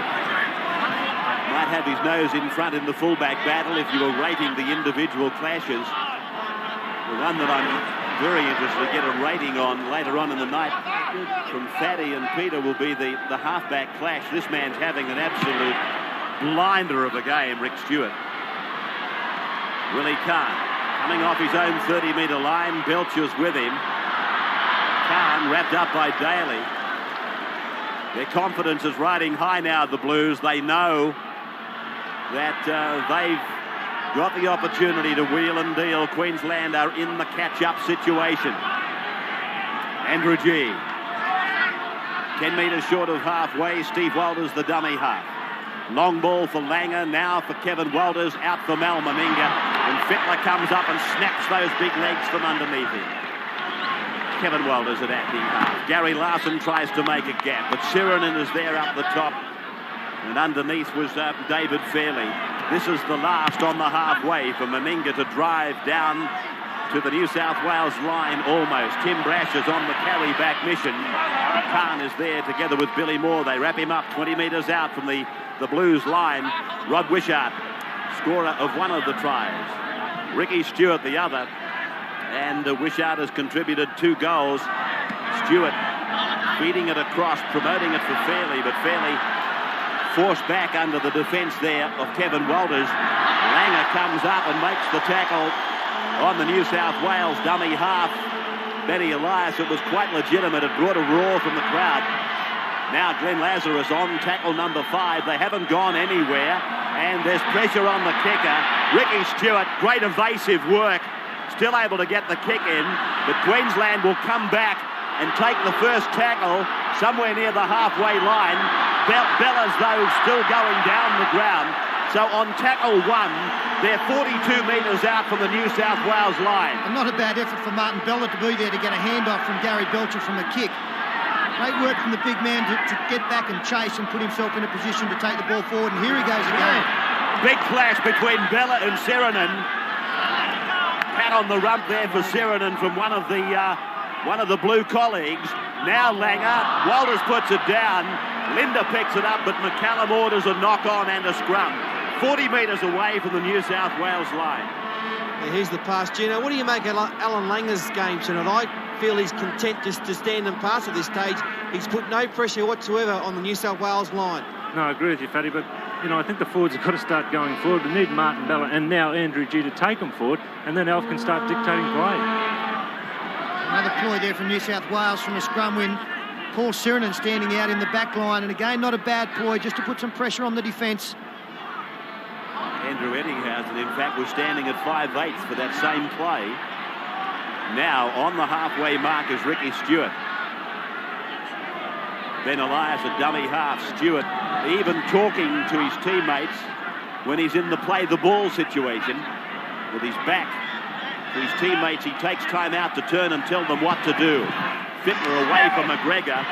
might have his nose in front in the fullback battle if you were rating the individual clashes. The one that I'm very interested to get a rating on later on in the night from Fatty and Peter will be the halfback clash. This man's having an absolute blinder of a game, Rick Stewart. Willie Kahn coming off his own 30-metre line. Belcher's with him. Kahn wrapped up by Daly. Their confidence is riding high now, the Blues. They know that they've got the opportunity to wheel and deal. Queensland are in the catch-up situation. Andrew G. 10 metres short of halfway. Steve Walters, the dummy half. Long ball for Langer, now for Kevin Walters, out for Mal Meninga. And Fittler comes up and snaps those big legs from underneath him. Kevin Walters at acting half. Gary Larson tries to make a gap, but Sirenen is there up the top. And underneath was David Fairley. This is the last on the halfway for Meninga to drive down to the New South Wales line almost. Tim Brash is on the carry-back mission. Khan is there together with Billy Moore. They wrap him up 20 metres out from the Blues line. Rod Wishart, scorer of one of the tries. Ricky Stewart, the other. And Wishart has contributed 2 goals. Stewart feeding it across, promoting it for Fairley, but Fairley forced back under the defence there of Kevin Walters. Langer comes up and makes the tackle on the New South Wales dummy half. Benny Elias, it was quite legitimate. It brought a roar from the crowd. Now Glenn Lazarus on tackle number 5. They haven't gone anywhere, and there's pressure on the kicker. Ricky Stewart, great evasive work. Still able to get the kick in, but Queensland will come back and take the first tackle somewhere near the halfway line. Bella's, though, still going down the ground. So on tackle 1, they're 42 metres out from the New South Wales line. And not a bad effort for Martin Bella to be there to get a handoff from Gary Belcher from a kick. Great work from the big man to get back and chase and put himself in a position to take the ball forward. And here he goes again. Big clash between Bella and Sirenen. Pat on the rump there for Sirenen from one of the Blue colleagues. Now Langer, Walters puts it down. Linda picks it up, but McCallum orders a knock-on and a scrum. 40 metres away from the New South Wales line. Yeah, here's the pass. Gino, what do you make of Alan Langer's game tonight? I feel he's content just to stand and pass at this stage. He's put no pressure whatsoever on the New South Wales line. No, I agree with you, Fatty, but I think the forwards have got to start going forward. We need Martin Bella and now Andrew G to take them forward, and then Alf can start dictating play. Another ploy there from New South Wales from a scrum win. Paul Sirenen standing out in the back line, and again, not a bad ploy, just to put some pressure on the defence. Andrew Eddinghausen, in fact, was standing at 5/8 for that same play. Now, on the halfway mark is Ricky Stewart. Ben Elias, a dummy half. Stewart even talking to his teammates when he's in the play the ball situation. With his back to his teammates, he takes time out to turn and tell them what to do. Fittler away from McGregor.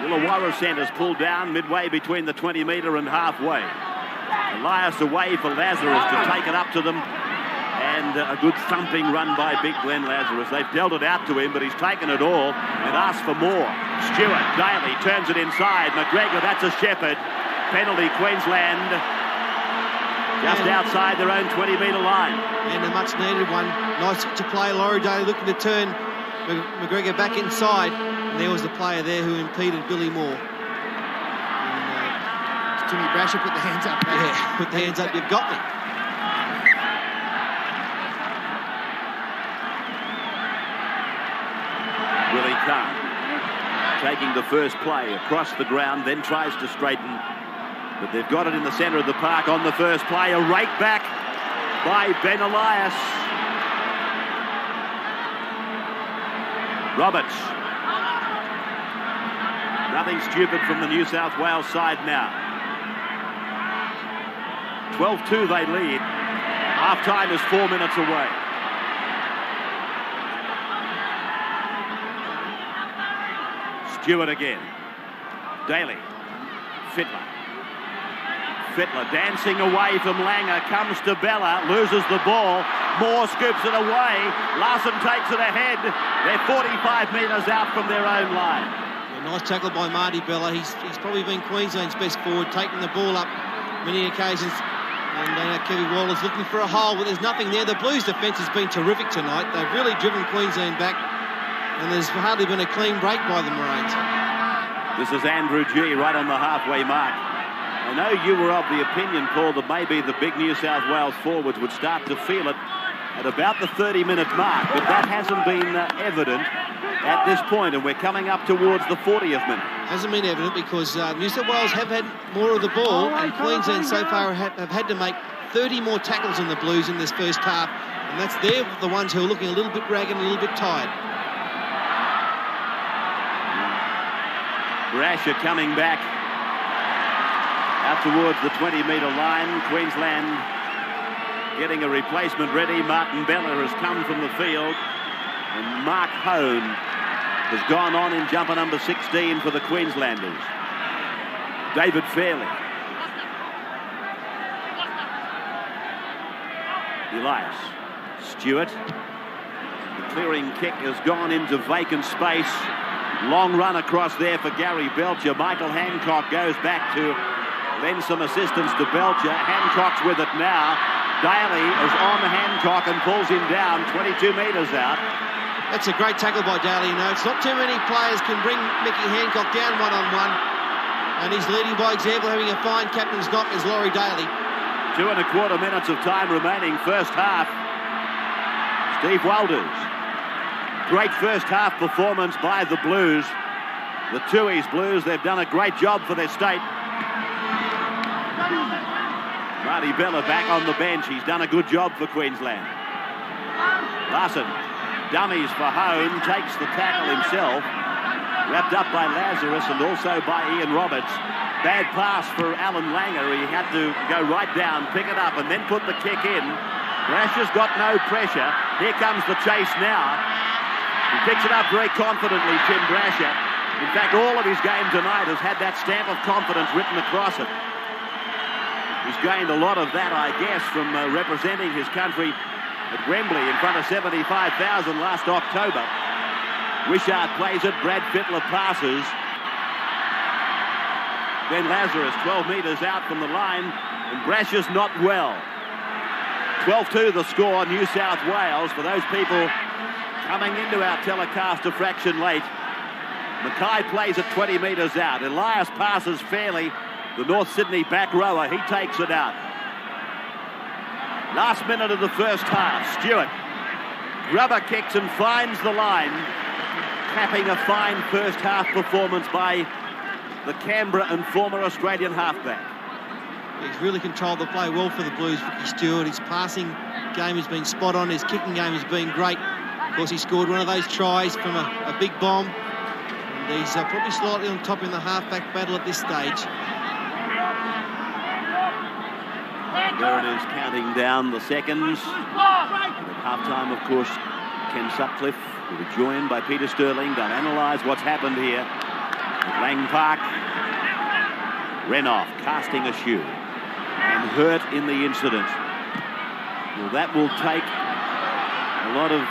Illawarra centres pulled down midway between the 20-metre and halfway. Elias away for Lazarus to take it up to them. And a good thumping run by big Glenn Lazarus. They've dealt it out to him, but he's taken it all and asked for more. Stewart, Daly turns it inside. McGregor, that's a shepherd. Penalty, Queensland. Just outside their own 20-metre line. And a much-needed one. Nice to play. Laurie Daly looking to turn McGregor back inside. And there was the player there who impeded Billy Moore. And, Jimmy Brasher put the hands up. Yeah, put the hands up. You've got me. Willie Kahn taking the first play across the ground, then tries to straighten. But they've got it in the centre of the park on the first play. A rake back by Ben Elias. Roberts. Nothing stupid from the New South Wales side now. 12-2 they lead. Half-time is 4 minutes away. Stewart again. Daly. Fittler. Fittler dancing away from Langer. Comes to Bella. Loses the ball. Moore scoops it away. Larson takes it ahead. They're 45 metres out from their own line. Yeah, nice tackle by Marty Bella. He's probably been Queensland's best forward, taking the ball up many occasions. And Kevin Waller's looking for a hole, but there's nothing there. The Blues' defence has been terrific tonight. They've really driven Queensland back. And there's hardly been a clean break by the Maroons. This is Andrew G right on the halfway mark. I know you were of the opinion, Paul, that maybe the big New South Wales forwards would start to feel it at about the 30-minute mark, but that hasn't been evident at this point, and we're coming up towards the 40th minute. Hasn't been evident because New South Wales have had more of the ball, and Queensland so far have had to make 30 more tackles in the Blues in this first half, and they're the ones who are looking a little bit ragged and a little bit tired. Brasher coming back out towards the 20-metre line. Queensland getting a replacement ready. Martin Bella has come from the field, and Mark Hone has gone on in jumper number 16 for the Queenslanders. David Fairley. Elias Stewart. The clearing kick has gone into vacant space. Long run across there for Gary Belcher. Michael Hancock goes back to lend some assistance to Belcher. Hancock's with it now. Daly is on Hancock and pulls him down 22 metres out. That's a great tackle by Daly. You know, it's not too many players can bring Mickey Hancock down one-on-one. And he's leading by example, having a fine captain's knock as Laurie Daly. 2.25 minutes of time remaining, first half. Steve Walters. Great first half performance by the Blues. The Tooheys Blues, they've done a great job for their state. Marty Bella back on the bench. He's done a good job for Queensland. Larson dummies for Hone, takes the tackle himself. Wrapped up by Lazarus and also by Ian Roberts. Bad pass for Alan Langer. He had to go right down, pick it up and then put the kick in. Brasher's got no pressure. Here comes the chase now. He picks it up very confidently, Tim Brasher. In fact, all of his game tonight has had that stamp of confidence written across it. He's gained a lot of that, I guess, from representing his country at Wembley in front of 75,000 last October. Wishart plays it, Brad Fittler passes. Then Lazarus, 12 metres out from the line, and Brasher's not well. 12-2 the score, New South Wales. For those people coming into our telecast a fraction late, Mackay plays it 20 metres out. Elias passes Fairley, the North Sydney back rower. He takes it out. Last minute of the first half. Stewart rubber kicks and finds the line, capping a fine first half performance by the Canberra and former Australian halfback. He's really controlled the play well for the Blues, Ricky Stewart. His passing game has been spot on. His kicking game has been great. Of course, he scored one of those tries from a big bomb. And he's probably slightly on top in the halfback battle at this stage. There it is, counting down the seconds. And at half-time, of course, Ken Sutcliffe will be joined by Peter Sterling. They'll analyse what's happened here at Lang Park. Renouf casting a shoe and hurt in the incident. Well, that will take a lot of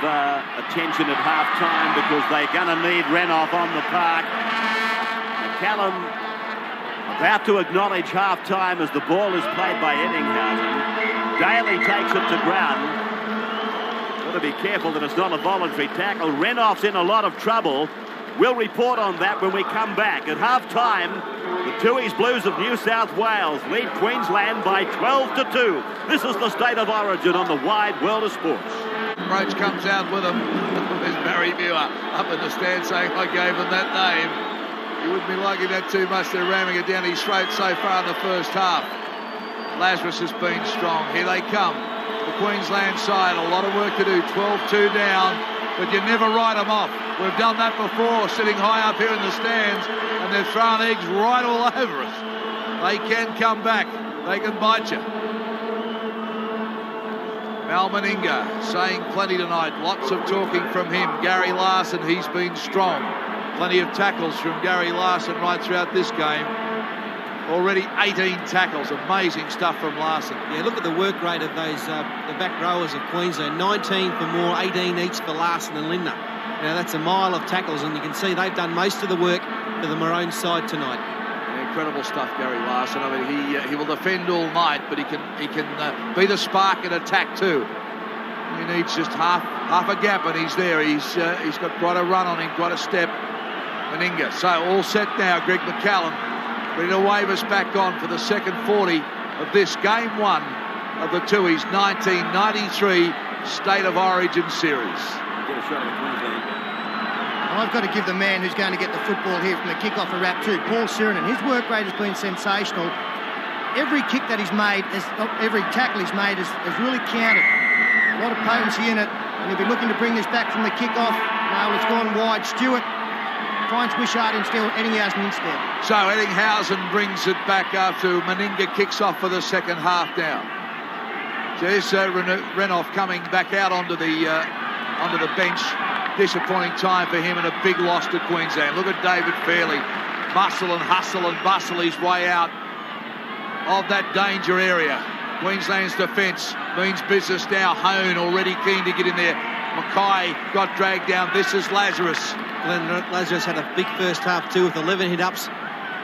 attention at half-time because they're going to need Renouf on the park. McCallum about to acknowledge half-time as the ball is played by Eddinghausen. Daly takes it to ground. Got to be careful that it's not a voluntary tackle. Renouf's in a lot of trouble. We'll report on that when we come back. At half-time, the Tooheys Blues of New South Wales lead Queensland by 12-2. This is the State of Origin on the wide world of sports. Roach comes out with him. There's Barry Muir up in the stand saying, I gave him that name. He wouldn't be liking that too much. They're ramming it down his throat so far in the first half. Lazarus has been strong. Here they come. The Queensland side, a lot of work to do. 12-2 down, but you never write them off. We've done that before, sitting high up here in the stands, and they've thrown eggs right all over us. They can come back. They can bite you. Mal Meninga saying plenty tonight. Lots of talking from him. Gary Larson, he's been strong. Plenty of tackles from Gary Larson right throughout this game. Already 18 tackles. Amazing stuff from Larson. Yeah, look at the work rate of those the back rowers of Queensland. 19 for Moore, 18 each for Larson and Lindner. Now that's a mile of tackles, and you can see they've done most of the work for the Maroon side tonight. Yeah, incredible stuff, Gary Larson. I mean, he will defend all night, but he can be the spark in attack too. He needs just half a gap, and he's there. He's got quite a run on him, quite a step. Meninga. So all set now. Greg McCallum ready to wave us back on for the second 40 of this game one of the Tooheys 1993 State of Origin Series. Get a shot of the Queensland. I've got to give the man who's going to get the football here from the kick-off a rap too, Paul Sirinen. His work rate has been sensational. Every kick that he's made, every tackle he's made has really counted. A lot of potency in it, and he'll be looking to bring this back from the kick-off. No, it's gone wide. Stewart finds Wishart instead, Eddinghausen instead. So Eddinghausen brings it back after Meninga kicks off for the second half now. There's Renouf coming back out onto the bench. Disappointing time for him and a big loss to Queensland. Look at David Fairley. Muscle and hustle and bustle his way out of that danger area. Queensland's defence means business now. Hone already keen to get in there. Mackay got dragged down. This is Lazarus. Glenn Lazarus had a big first half too with 11 hit-ups.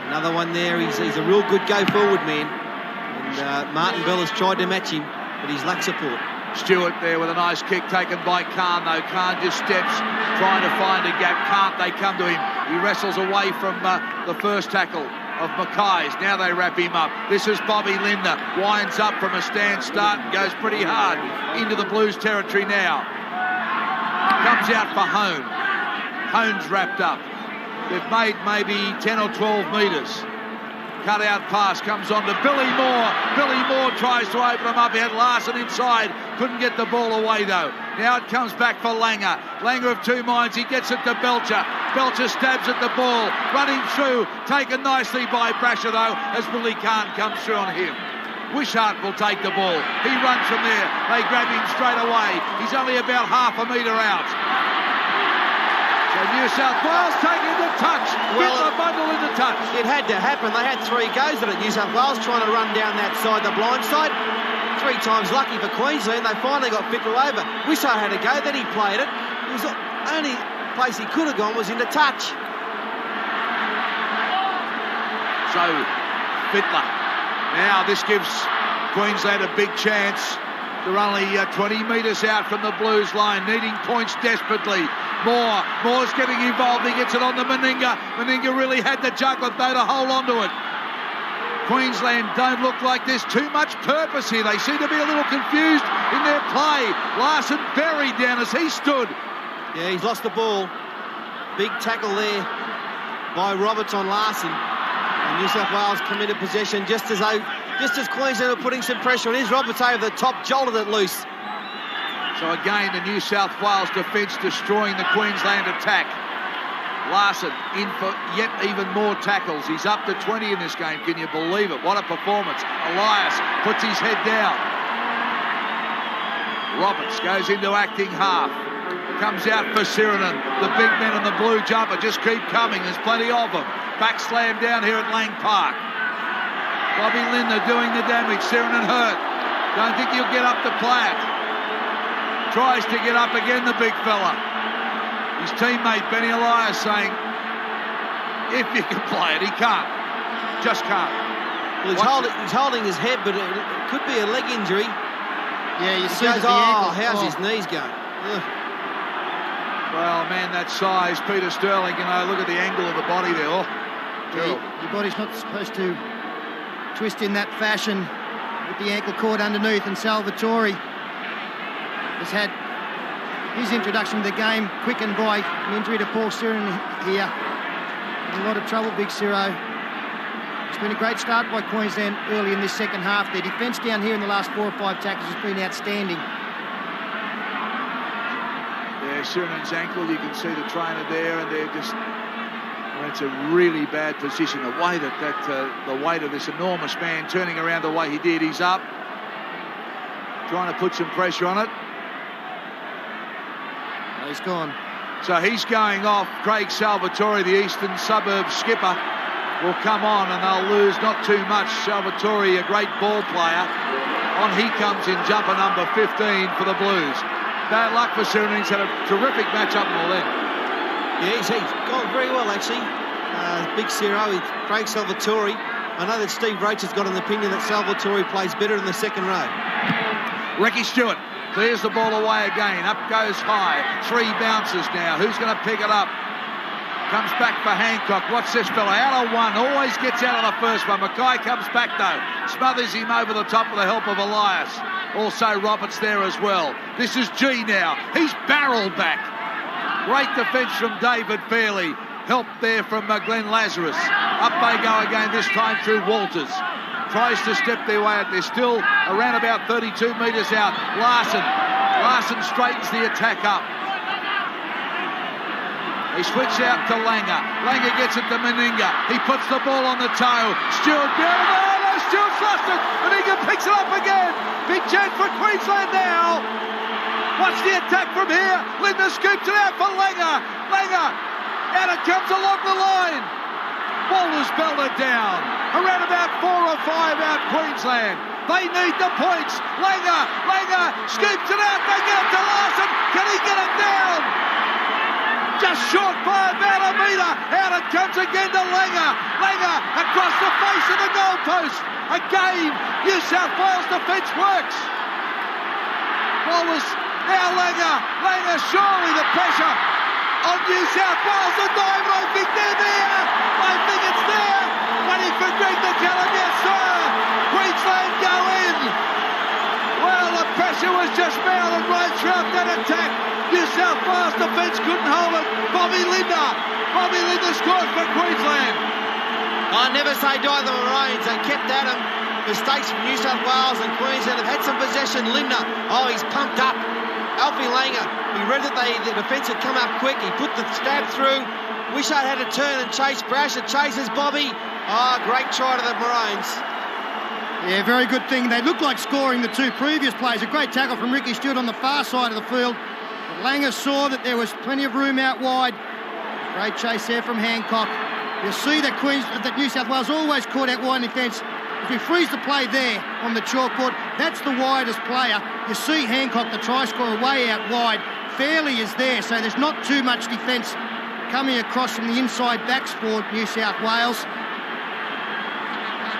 Another one there. He's a real good go-forward man. And Martin Bell has tried to match him, but he's lacked support. Stewart there with a nice kick taken by Khan, though. Khan just steps, trying to find a gap. Can't they come to him? He wrestles away from the first tackle of Mackay's. Now they wrap him up. This is Bobby Lindner. Winds up from a stand start and goes pretty hard into the Blues territory now. Comes out for Hone. Hone's wrapped up. They've made maybe 10 or 12 metres. Cut out pass comes on to Billy Moore. Billy Moore tries to open him up. He had Larson inside. Couldn't get the ball away though. Now it comes back for Langer. Langer of two minds. He gets it to Belcher. Belcher stabs at the ball. Running through. Taken nicely by Brasher though as Billy Khan comes through on him. Wishart will take the ball. He runs from there. They grab him straight away. He's only about half a metre out. So New South Wales taking the touch. Well, get the bundle in the touch. It had to happen. They had 3 goes at it. New South Wales trying to run down that side, the blind side. 3 times lucky for Queensland. They finally got Fittler over. Wishart had a go. Then he played it. It was the only place he could have gone was into touch. So Fittler. Now this gives Queensland a big chance. They're only 20 metres out from the Blues line, needing points desperately. Moore's getting involved. He gets it on to Meninga. Meninga really had the juggle though to hold on to it. Queensland don't look like there's too much purpose here. They seem to be a little confused in their play. Larson buried down as he stood. Yeah, he's lost the ball. Big tackle there by Roberts on Larson. And New South Wales committed possession just as Queensland were putting some pressure on. Here's Roberts over the top, jolted it loose. So again, the New South Wales defence destroying the Queensland attack. Larson in for yet even more tackles. He's up to 20 in this game. Can you believe it? What a performance. Elias puts his head down. Roberts goes into acting half. Comes out for Sirinen. The big men on the blue jumper just keep coming. There's plenty of them. Back slam down here at Lang Park. Bobby Lindner doing the damage. Sirinen hurt. Don't think he'll get up to play it. Tries to get up again, the big fella. His teammate Benny Elias saying, if you can play it, he can't. Just can't. Well, he's holding his head, but it could be a leg injury. Yeah, you see goes, the ankle. How's his knees going? Ugh. Well, man, that size, Peter Sterling, look at the angle of the body there. Oh, your body's not supposed to twist in that fashion with the ankle cord underneath, and Salvatore has had his introduction to the game quickened by an injury to Paul Sirinen here. In a lot of trouble, Big Ciro. It's been a great start by Queensland early in this second half. Their defence down here in the last 4 or 5 tackles has been outstanding. Yeah, Sirinen's ankle, you can see the trainer there, and they're just... it's a really bad position. The weight of this enormous man turning around the way he did. He's up, trying to put some pressure on it. He's gone. So he's going off. Craig Salvatore, the Eastern Suburbs skipper, will come on, and they'll lose not too much. Salvatore, a great ball player. On he comes in jumper number 15 for the Blues. Bad luck for Sirinen. He's had a terrific match up until then. Yeah, he's gone very well, actually. Big Ciro, Craig Salvatore. I know that Steve Roach has got an opinion that Salvatore plays better in the second row. Ricky Stewart clears the ball away again. Up goes High. 3 bounces now. Who's going to pick it up? Comes back for Hancock. What's this fella? Out of one. Always gets out of the first one. Mackay comes back though. Smothers him over the top with the help of Elias. Also Roberts there as well. This is G now. He's barreled back. Great defence from David Fairley. Help there from Glenn Lazarus. Up they go again, this time through Walters. Tries to step their way out. They're still around about 32 metres out. Larson straightens the attack up. He switches out to Langer. Langer gets it to Meninga. He puts the ball on the toe. Stewart down. Oh, no, Stewart's lost it. Meninga picks it up again. Big chance for Queensland now. Watch the attack from here. Lindner scoops it out for Langer. Langer. Out it comes along the line. Walters belted down. Around about 4 or 5 out Queensland. They need the points. Langer scoops it out. They get it to Larson. Can he get it down? Just short by about a metre. Out it comes again to Langer. Langer across the face of the goalpost. Again, New South Wales defence works. Walters, now Langer, surely the pressure on New South Wales. The dive, I think they're there. I think it's there. Waiting for Greg to tell him, yes sir. Queensland go in. Well, the pressure was just mounted right throughout that attack. New South Wales defence couldn't hold it. Bobby Lindner scored for Queensland. I never say die the Maroons. They kept at him. Mistakes from New South Wales and Queensland have had some possession. Lindner, he's pumped up. Alfie Langer, he read that the defence had come up quick. He put the stab through. Wishart had to turn and chase Brash. It chases Bobby. Great try to the Maroons. Yeah, very good thing. They looked like scoring the two previous plays. A great tackle from Ricky Stewart on the far side of the field. But Langer saw that there was plenty of room out wide. Great chase there from Hancock. You'll see that New South Wales always caught out wide in defence. If we freeze the play there on the chalkboard, that's the widest player. You see Hancock, the try scorer, way out wide. Fairley is there, so there's not too much defence coming across from the inside backs for New South Wales.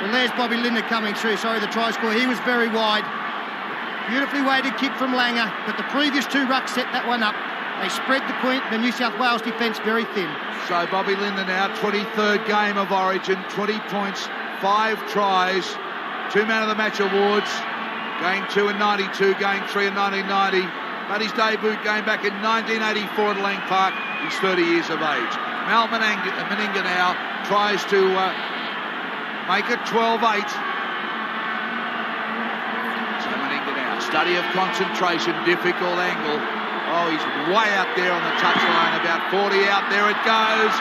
Well, there's Bobby Lindner coming through. Sorry, the try scorer. He was very wide. Beautifully weighted kick from Langer, but the previous two rucks set that one up. They spread the New South Wales defence very thin. So Bobby Lindner now, 23rd game of Origin, 20 points, 5 tries, 2 Man of the Match awards, game 2 in 92, game 3 in 1990. But his debut game back in 1984 at Lang Park. He's 30 years of age. Mal Meninga now tries to make it 12-8. So Meninga now, study of concentration, difficult angle. He's way out there on the touchline, about 40 out there it goes.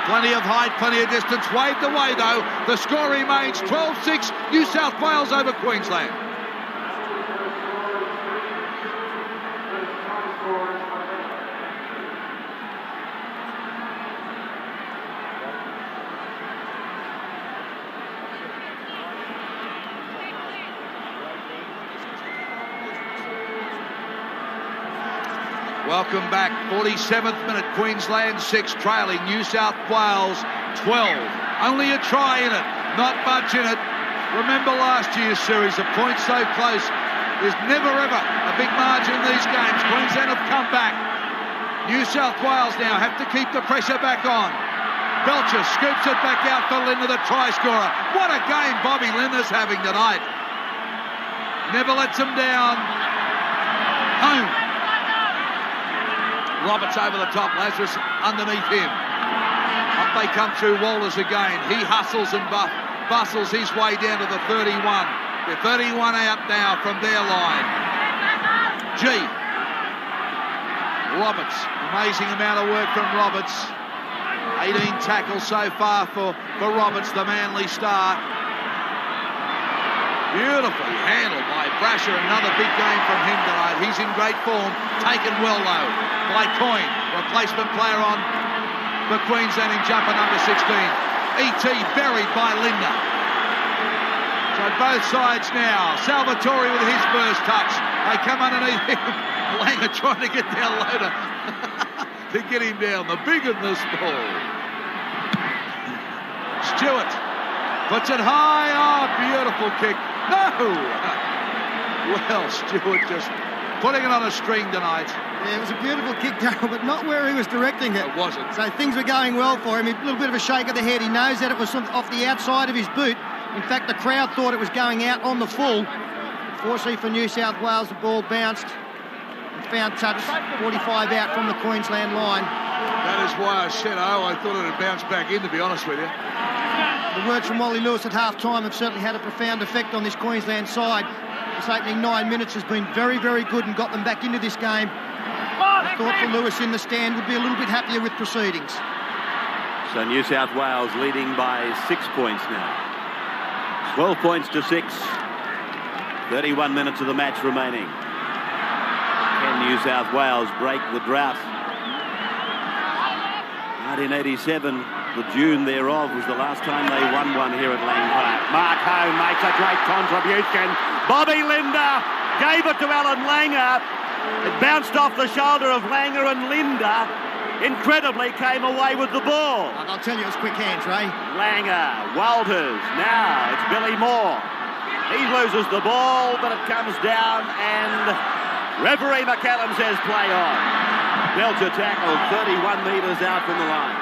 Plenty of height, plenty of distance, waved away though. The score remains 12-6, New South Wales over Queensland. Welcome back, 47th minute, Queensland 6 trailing, New South Wales 12. Only a try in it, not much in it. Remember last year's series, the points so close. There's never ever a big margin in these games. Queensland have come back. New South Wales now have to keep the pressure back on. Belcher scoops it back out for Lindner, the try scorer. What a game Bobby Lindner's having tonight. Never lets him down. Home. Roberts over the top, Lazarus underneath him. Up they come through Walters again. He hustles and bustles his way down to the 31. They're 31 out now from their line. G. Roberts, amazing amount of work from Roberts. 18 tackles so far for Roberts, the Manly star. Beautifully handled by Brasher. Another big game from him tonight. He's in great form. Taken well though by Coyne. Replacement player on for Queensland in jumper number 16. E.T. buried by Lindner. So both sides now. Salvatore with his first touch. They come underneath him. Langer trying to get down loader to get him down. The big and the small. Stewart puts it high. Beautiful kick. No! Well, Stewart just putting it on a string tonight. Yeah, it was a beautiful kick, Darryl, but not where he was directing it. It wasn't. So things were going well for him. A little bit of a shake of the head. He knows that it was off the outside of his boot. In fact, the crowd thought it was going out on the full. Fortunately for New South Wales, the ball bounced and found touch 45 out from the Queensland line. That is why I said, I thought it had bounced back in, to be honest with you. The words from Wally Lewis at half-time have certainly had a profound effect on this Queensland side. This opening 9 minutes has been very, very good and got them back into this game. I thought for Lewis in the stand would be a little bit happier with proceedings. So New South Wales leading by 6 points now. 12 points to 6. 31 minutes of the match remaining. Can New South Wales break the drought? 1987, the June thereof, was the last time they won one here at Lang Park. Mark Home makes a great contribution. Bobby Linder gave it to Alan Langer. It bounced off the shoulder of Langer, and Linder incredibly came away with the ball. I'll tell you, it was quick hands, Ray. Langer, Walters, now it's Billy Moore. He loses the ball, but it comes down, and referee McCallum says play on. Belcher tackled 31 metres out from the line.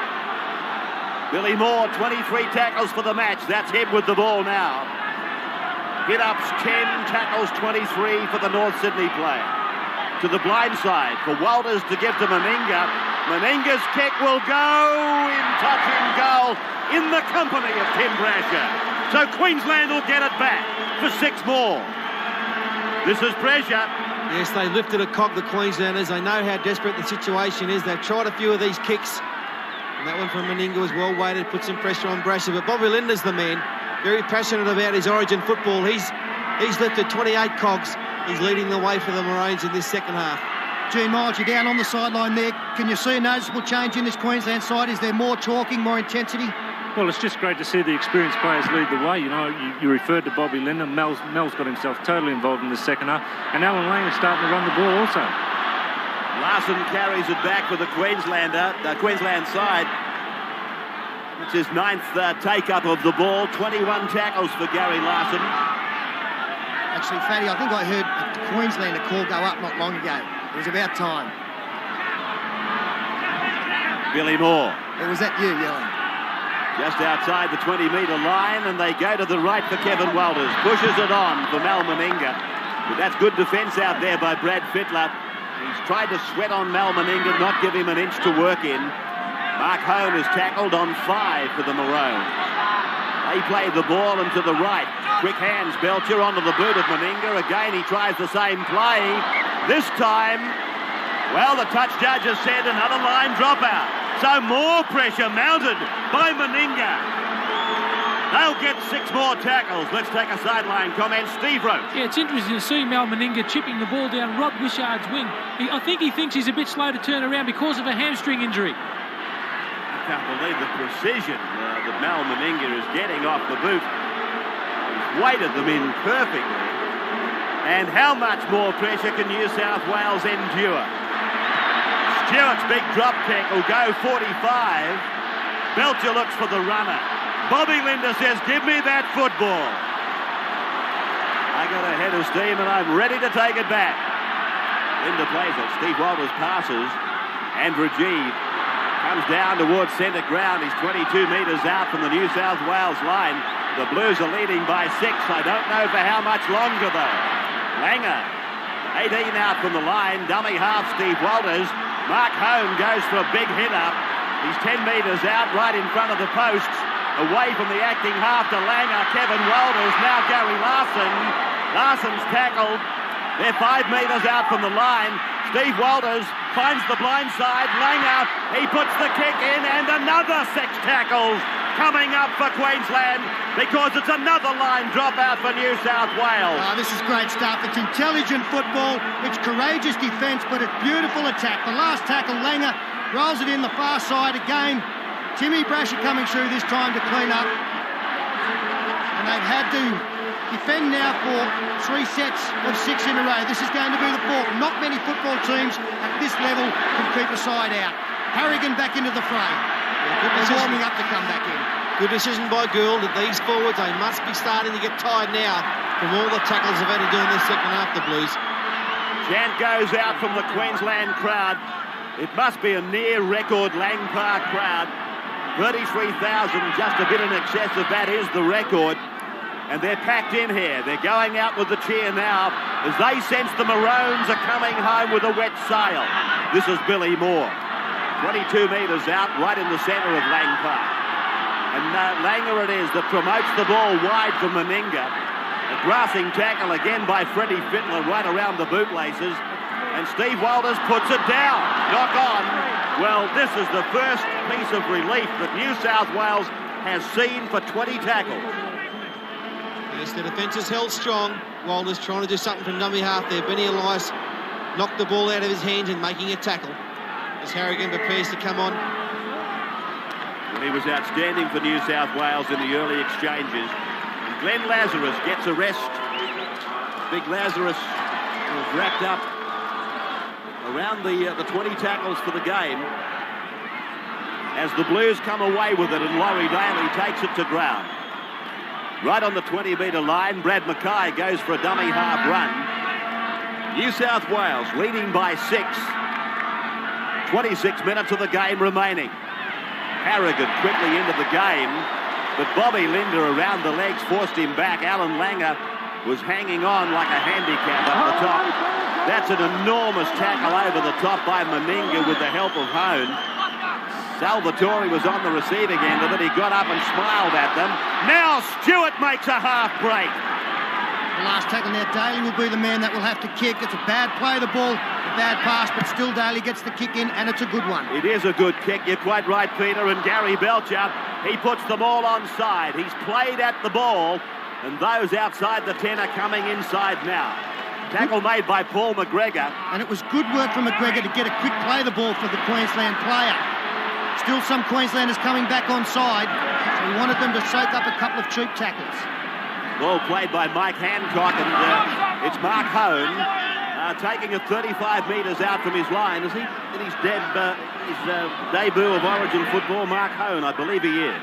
Billy Moore, 23 tackles for the match. That's him with the ball now. Hit-ups 10, tackles 23 for the North Sydney player. To the blind side for Walters to give to Meninga. Meninga's kick will go in touching goal in the company of Tim Brasher. So Queensland will get it back for 6 more. This is pressure. Yes, they lifted a cog, the Queenslanders. They know how desperate the situation is. They've tried a few of these kicks. And that one from Meninga was well weighted, put some pressure on Brasher. But Bobby Linder's the man, very passionate about his origin football. He's lifted 28 cogs. He's leading the way for the Maroons in this second half. Gene Miles, you're down on the sideline there. Can you see a noticeable change in this Queensland side? Is there more talking, more intensity? Well, it's just great to see the experienced players lead the way. You know, you referred to Bobby Linder. Mel's got himself totally involved in the second half. And Alan Lang is starting to run the ball also. Larson carries it back for the Queensland side. It's his 9th take-up of the ball. 21 tackles for Gary Larson. Actually, Fatty, I think I heard the Queenslander call go up not long ago. It was about time. Billy Moore. Or was that you yelling? Just outside the 20-metre line, and they go to the right for Kevin Walters. Pushes it on for Mal Meninga. But that's good defence out there by Brad Fittler. He's tried to sweat on Mal Meninga, not give him an inch to work in. Mark Hone is tackled on 5 for the Maroons. They play the ball and to the right. Quick hands, Belcher onto the boot of Meninga. Again, he tries the same play. This time, well, the touch judge has said another line dropout. So more pressure mounted by Meninga. They'll get 6 more tackles. Let's take a sideline comment. Steve Roach. Yeah, it's interesting to see Mal Meninga chipping the ball down Rod Wishard's wing. I think he thinks he's a bit slow to turn around because of a hamstring injury. I can't believe the precision that Mal Meninga is getting off the boot. He's weighted them in perfectly. And how much more pressure can New South Wales endure? Stewart's big drop kick will go 45. Belcher looks for the runner. Bobby Linder says, give me that football. I got a head of steam and I'm ready to take it back. Linder plays it. Steve Walters passes. Andrew G comes down towards centre ground. He's 22 metres out from the New South Wales line. The Blues are leading by 6. I don't know for how much longer though. Langer, 18 out from the line. Dummy half Steve Walters. Mark Home goes for a big hit up. He's 10 metres out right in front of the posts. Away from the acting half to Langer. Kevin Walters, now Gary Larson. Larson's tackled. They're 5 metres out from the line. Steve Walters finds the blind side. Langer, he puts the kick in, and another 6 tackles coming up for Queensland because it's another line dropout for New South Wales. Oh, this is great stuff. It's intelligent football. It's courageous defence, but it's beautiful attack. The last tackle, Langer rolls it in the far side again. Timmy Brasher coming through this time to clean up. And they've had to defend now for 3 sets of 6 in a row. This is going to be the 4th. Not many football teams at this level can keep a side out. Harrigan back into the fray. They're warming up to come back in. Good decision by Gould that these forwards, they must be starting to get tired now from all the tackles they've had to do in this second half, the Blues. Chant goes out from the Queensland crowd. It must be a near record Lang Park crowd. 33,000, just a bit in excess of that is the record. And they're packed in here. They're going out with the cheer now as they sense the Maroons are coming home with a wet sail. This is Billy Moore. 22 metres out, right in the centre of Lang Park. And Langer it is that promotes the ball wide from Meninga. A grassing tackle again by Freddie Fittler right around the bootlaces. And Steve Walters puts it down. Knock on. Well, this is the first piece of relief that New South Wales has seen for 20 tackles. Yes, the defence is held strong. Walters trying to do something from dummy half there. Benny Elias knocked the ball out of his hands and making a tackle as Harrigan prepares to come on. Well, he was outstanding for New South Wales in the early exchanges. And Glenn Lazarus gets a rest. Big Lazarus was racked up around the 20 tackles for the game as the Blues come away with it and Laurie Daly takes it to ground. Right on the 20-metre line, Brad Mackay goes for a dummy half run. New South Wales leading by 6. 26 minutes of the game remaining. Harrigan quickly into the game, but Bobby Linder around the legs forced him back. Alan Langer was hanging on like a handicap up the top. That's an enormous tackle over the top by Meninga with the help of Hone. Salvatore was on the receiving end of it. He got up and smiled at them. Now Stewart makes a half break. The last tackle now, Daly will be the man that will have to kick. It's a bad play, the ball, a bad pass, but still Daly gets the kick in, and it's a good one. It is a good kick. You're quite right, Peter. And Gary Belcher, he puts them all onside. He's played at the ball, and those outside the 10 are coming inside now. Tackle made by Paul McGregor. And it was good work from McGregor to get a quick play the ball for the Queensland player. Still some Queenslanders coming back onside, so he wanted them to soak up a couple of cheap tackles. Ball played by Mike Hancock, and it's Mark Hone taking it 35 metres out from his line. Is he in his debut of Origin football? Mark Hone, I believe he is.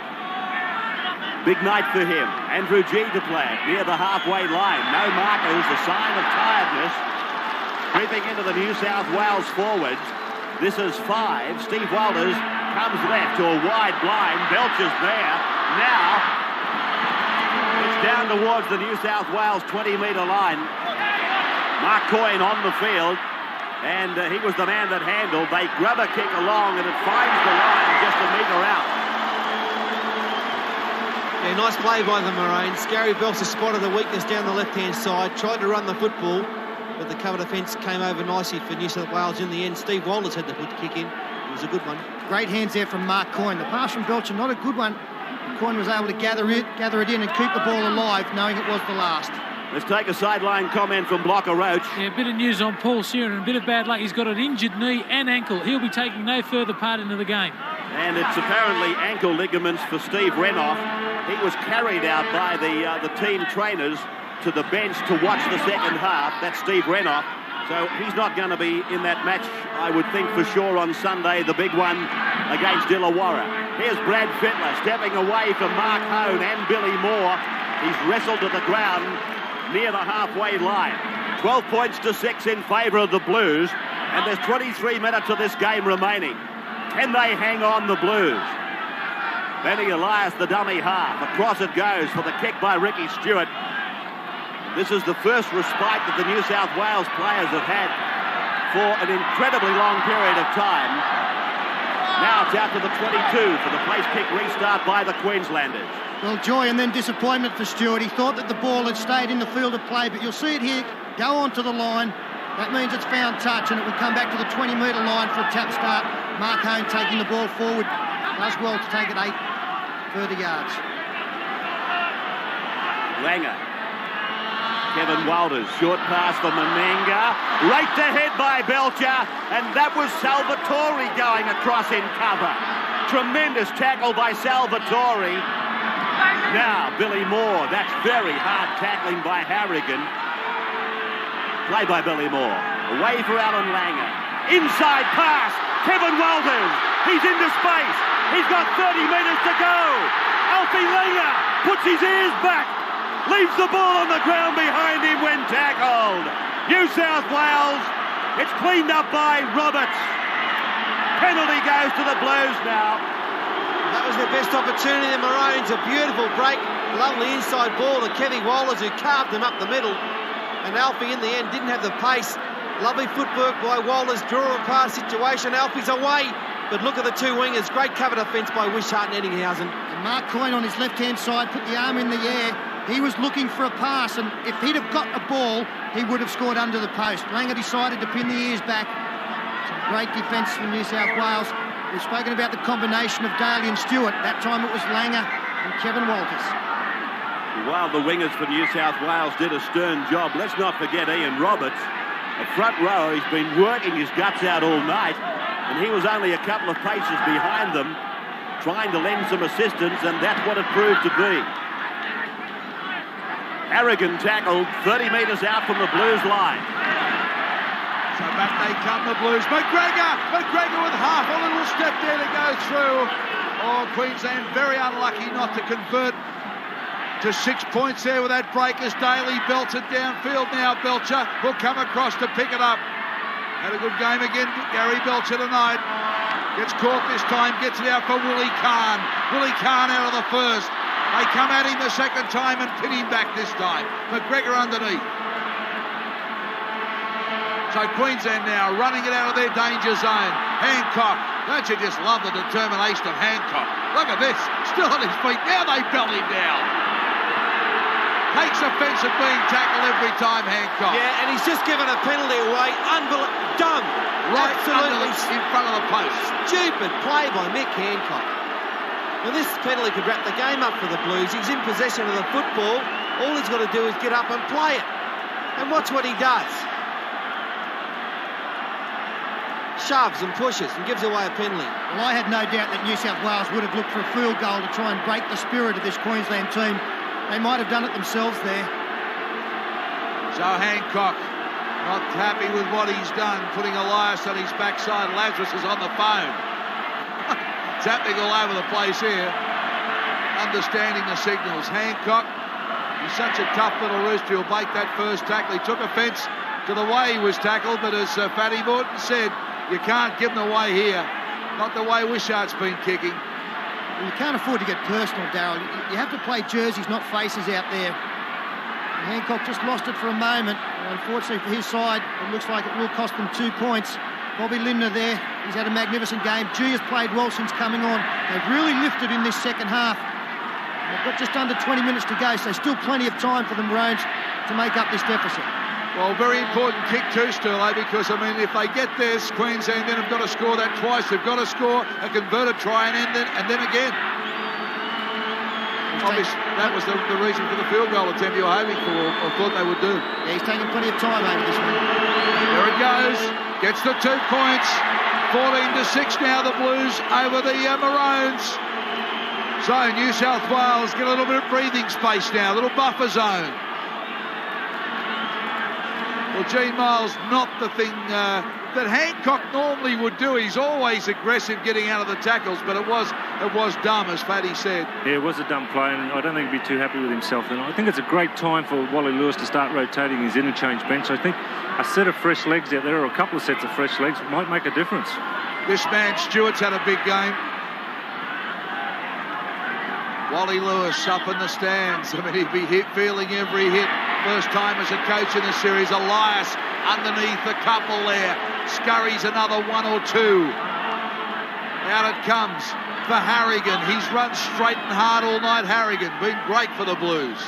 Big night for him. Andrew G to play it near the halfway line. No markers, a sign of tiredness. Creeping into the New South Wales forwards. This is 5. Steve Walters comes left to a wide blind. Belcher's there. Now it's down towards the New South Wales 20-metre line. Mark Coyne on the field, and he was the man that handled. They grab a kick along, and it finds the line just a metre out. Yeah, nice play by the Maroons. Gary Belcher spotted the weakness down the left-hand side, tried to run the football, but the cover defence came over nicely for New South Wales in the end. Steve Walters had to put the kick in. It was a good one. Great hands there from Mark Coyne. The pass from Belcher, not a good one. Coyne was able to gather it in and keep the ball alive, knowing it was the last. Let's take a sideline comment from Blocker Roach. Yeah, a bit of news on Paul Sheeran, a bit of bad luck. He's got an injured knee and ankle. He'll be taking no further part into the game. And it's apparently ankle ligaments for Steve Renoff. He was carried out by the team trainers to the bench to watch the second half. That's Steve Renoff. So he's not going to be in that match, I would think, for sure on Sunday, the big one against Illawarra. Here's Brad Fittler stepping away from Mark Hone and Billy Moore. He's wrestled to the ground near the halfway line. 12 points to 6 in favour of the Blues, and there's 23 minutes of this game remaining. Can they hang on, the Blues? Benny Elias, the dummy half. Across it goes for the kick by Ricky Stewart. This is the first respite that the New South Wales players have had for an incredibly long period of time. Now it's out to the 22 for the place kick restart by the Queenslanders. Well, joy and then disappointment for Stewart. He thought that the ball had stayed in the field of play, but you'll see it here go onto the line. That means it's found touch, and it will come back to the 20-metre line for a tap start. Mark Hone taking the ball forward. Does well to take it 8 further yards. Langer. Kevin Walters, short pass for Meninga. Raked ahead by Belcher, and that was Salvatore going across in cover. Tremendous tackle by Salvatore. Now, Billy Moore. That's very hard tackling by Harrigan. Play by Billy Moore. Away for Alan Langer. Inside pass. Kevin Walters. He's into space. He's got 30 metres to go. Alfie Langer puts his ears back. Leaves the ball on the ground behind him when tackled. New South Wales It's cleaned up by Roberts. Penalty goes to the Blues now. That was their best opportunity. The Maroons, a beautiful break. Lovely inside ball to Kevin Walters, who carved him up the middle. And Alfie, in the end, didn't have the pace. Lovely footwork by Walters, draw a pass situation. Alfie's away. But look at the two wingers. Great cover defence by Wishart and Eddinghausen. And Mark Coyne on his left-hand side put the arm in the air. He was looking for a pass, and if he'd have got a ball, he would have scored under the post. Langer decided to pin the ears back. Some great defence from New South Wales. We've spoken about the combination of Daly and Stewart. That time it was Langer and Kevin Walters. While the wingers for New South Wales did a stern job, let's not forget Ian Roberts, a front row. He's been working his guts out all night, and he was only a couple of paces behind them, trying to lend some assistance, and that's what it proved to be. Harrigan tackled 30 metres out from the Blues line. So back they come, the Blues. McGregor with half a little step there to go through. Oh, Queensland very unlucky not to convert to 6 points there with that break as Daly belts it downfield now. Belcher will come across to pick it up. Had a good game again, Gary Belcher tonight. Gets caught this time, gets it out for Willie Kahn. Willie Kahn out of the first. They come at him the second time and pin him back this time. McGregor underneath. So Queensland now running it out of their danger zone. Hancock. Don't you just love the determination of Hancock? Look at this. Still on his feet. Now they belt him down. Takes offence at being tackled every time, Hancock. Yeah, and he's just given a penalty away. Dumb. Right Absolutely in front of the post. Stupid play by Mick Hancock. Well, this penalty could wrap the game up for the Blues. He's in possession of the football. All he's got to do is get up and play it. And watch what he does. Shoves and pushes and gives away a penalty. Well, I had no doubt that New South Wales would have looked for a field goal to try and break the spirit of this Queensland team. They might have done it themselves there. So Hancock not happy with what he's done, putting Elias on his backside. Lazarus is on the phone. It's happening all over the place here. Understanding the signals. Hancock, he's such a tough little rooster. He'll bake that first tackle. He took offence to the way he was tackled, but as Fatty Morton said, you can't give him away here. Not the way Wishart's been kicking. Well, you can't afford to get personal, Darryl. You have to play jerseys, not faces out there. And Hancock just lost it for a moment. And unfortunately for his side, it looks like it will cost them 2 points. Bobby Lindner there, he's had a magnificent game. G has played well since coming on. They've really lifted in this second half. They've got just under 20 minutes to go, so still plenty of time for the Maroons to make up this deficit. Well, very important kick too, Sterlo, because, I mean, if they get this, Queensland then have got to score that twice. They've got to score a converted try and then again. Obviously, that was the reason for the field goal attempt you were hoping for, or thought they would do. Yeah, he's taking plenty of time over this one. There it goes. Gets the 2 points. 14-6 now, the Blues over the Maroons. So New South Wales get a little bit of breathing space now, a little buffer zone. Well, Gene Miles, not the thing that Hancock normally would do. He's always aggressive getting out of the tackles, but it was dumb, as Fatty said. Yeah, it was a dumb play, and I don't think he'd be too happy with himself. And I think it's a great time for Wally Lewis to start rotating his interchange bench. I think a set of fresh legs out there, or a couple of sets of fresh legs, might make a difference. This man, Stewart's had a big game. Wally Lewis up in the stands. I mean, he'd be feeling every hit. First time as a coach in the series. Elias underneath a couple there. Scurries another 1 or 2. Out it comes for Harrigan. He's run straight and hard all night, Harrigan. Been great for the Blues.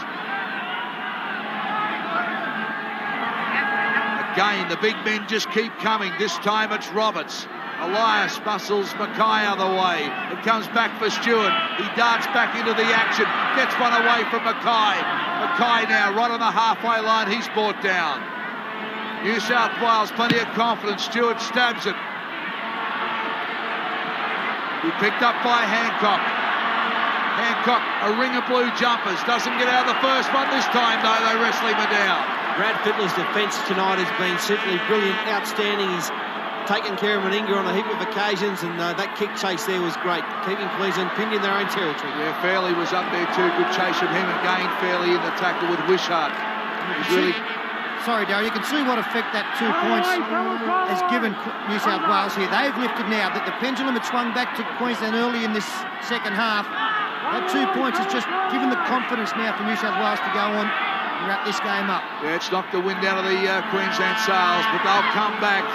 Again, the big men just keep coming. This time it's Roberts. Elias muscles Mackay other way. It comes back for Stewart. He darts back into the action. Gets one away from Mackay. Mackay now right on the halfway line. He's brought down. New South Wales, plenty of confidence. Stewart stabs it. He picked up by Hancock. Hancock, a ring of blue jumpers. Doesn't get out of the first one this time, though. They wrestle him down. Brad Fittler's defence tonight has been simply brilliant, outstanding. He's taken care of Meninga on a heap of occasions, and that kick chase there was great, keeping Queensland pinned in their own territory. Yeah, Fairley was up there too. Good chase from him again. Fairley in the tackle with Wishart. Sorry, Darren, you can see what effect that 2 points has given New South Wales here. They've lifted now. That the pendulum had swung back to Queensland early in this second half. That 2 points has just given the confidence now for New South Wales to go on and wrap this game up. Yeah, it's knocked the wind out of the Queensland sails, but they'll come back.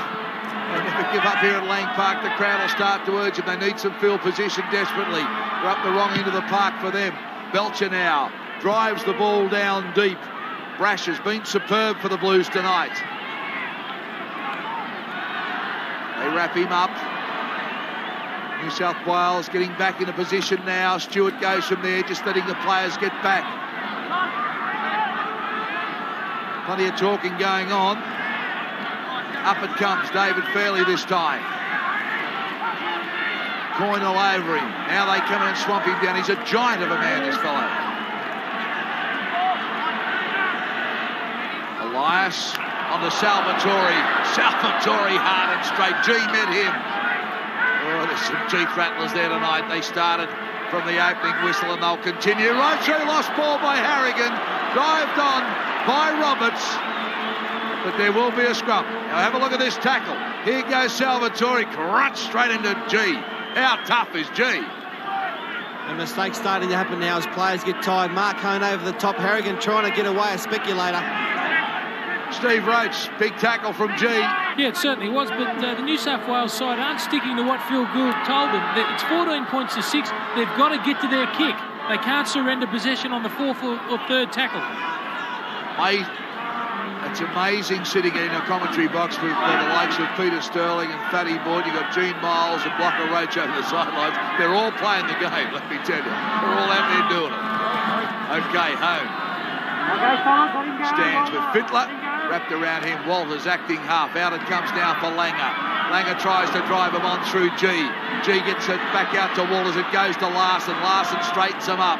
They never give up here at Lang Park. The crowd will start to urge them. They need some field position desperately. They're up the wrong end of the park for them. Belcher now drives the ball down deep. Brash has been superb for the Blues tonight. They wrap him up. New South Wales getting back into position now. Stewart goes from there, just letting the players get back. Plenty of talking going on. Up it comes David Fairley this time. Coyne all over him. Now they come in and swamp him down. He's a giant of a man, this fellow. Elias on to Salvatore. Salvatore hard and straight. G met him. Oh, there's some teeth rattlers there tonight. They started from the opening whistle and they'll continue. Right through, lost ball by Harrigan. Dived on by Roberts. But there will be a scrum. Now have a look at this tackle. Here goes Salvatore. Crunch straight into G. How tough is G? A mistake starting to happen now as players get tired. Mark Hone over the top. Harrigan trying to get away, a speculator. Steve Roach, big tackle from G. Yeah, it certainly was, but the New South Wales side aren't sticking to what Phil Gould told them. It's 14 points to 6. They've got to get to their kick. They can't surrender possession on the fourth or third tackle. It's amazing sitting in a commentary box with the likes of Peter Sterling and Fatty Boyd. You've got Gene Miles and Blocker Roach over the sidelines. They're all playing the game, let me tell you. They're all out there doing it. Okay, Home. Stands with Fittler. Wrapped around him, Walters acting half. Out it comes now for Langer. Langer tries to drive him on through G. G gets it back out to Walters. It goes to Larson. Larson straightens him up.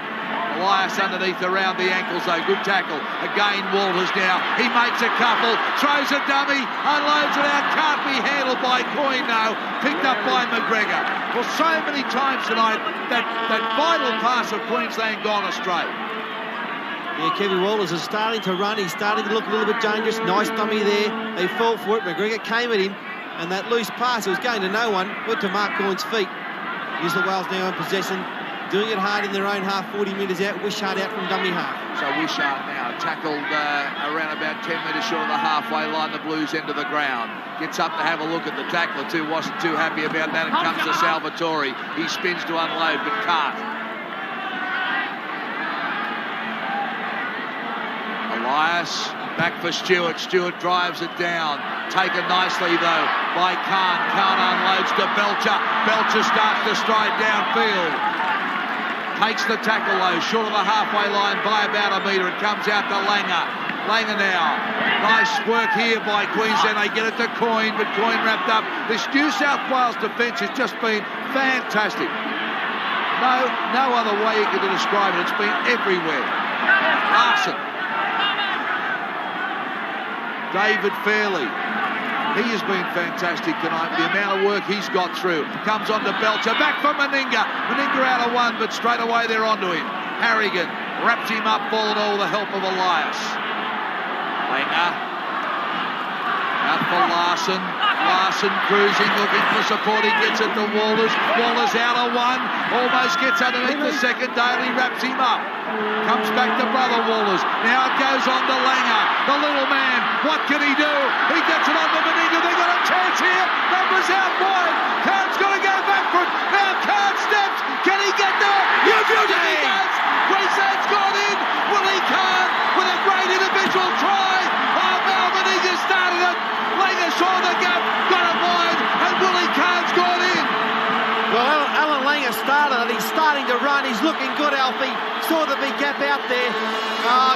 Elias underneath around the ankles though. Good tackle. Again Walters now. He makes a couple. Throws a dummy. Unloads it out. Can't be handled by Coyne now. Picked up by McGregor. Well, so many times tonight that vital pass of Queensland gone astray. Yeah, Kevin Walters is starting to run. He's starting to look a little bit dangerous. Nice dummy there. They fall for it. McGregor came at him. And that loose pass, it was going to no one, went to Mark Coyne's feet. New South Wales now in possession. Doing it hard in their own half, 40 metres out. Wishart out from dummy half. So Wishart now tackled around about 10 metres short of the halfway line, the Blues end of the ground. Gets up to have a look at the tackler too. Wasn't too happy about that. It comes to Salvatore. He spins to unload, but can't. Elias back for Stewart. Stewart drives it down. Taken nicely though by Khan. Khan unloads to Belcher. Belcher starts to stride downfield. Takes the tackle though, short of the halfway line by about a metre. It comes out to Langer. Langer now. Nice work here by Queensland. They get it to Coyne, but Coyne wrapped up. This New South Wales defence has just been fantastic. No other way you could describe it. It's been everywhere. Larson. David Fairley. He has been fantastic tonight. The amount of work he's got through. Comes on to Belcher. Back for Meninga. Meninga out of one, but straight away they're onto him. Harrigan wraps him up, ball and all the help of Elias. Langer. Out for Larson. Larson cruising, looking for support. He gets it to Walters. Walters out of one. Almost gets underneath the second. Daly wraps him up. Comes back to brother Walters. Now it goes on to Langer. The little man. What can he do? He gets it on to Meninga. They've got a chance here. Numbers out wide. Khan's got to go back for it. Now Khan steps. Can he get there? Yes, he does. Queensland's gone in. Willie Khan with a great individual try. Oh, Mal Meninga started it. Langer saw the gap, got it wide, and Willie Khan's gone in. Well, Alan Langer started it. He's starting to run. He's looking good, Alfie. Saw the big gap out there.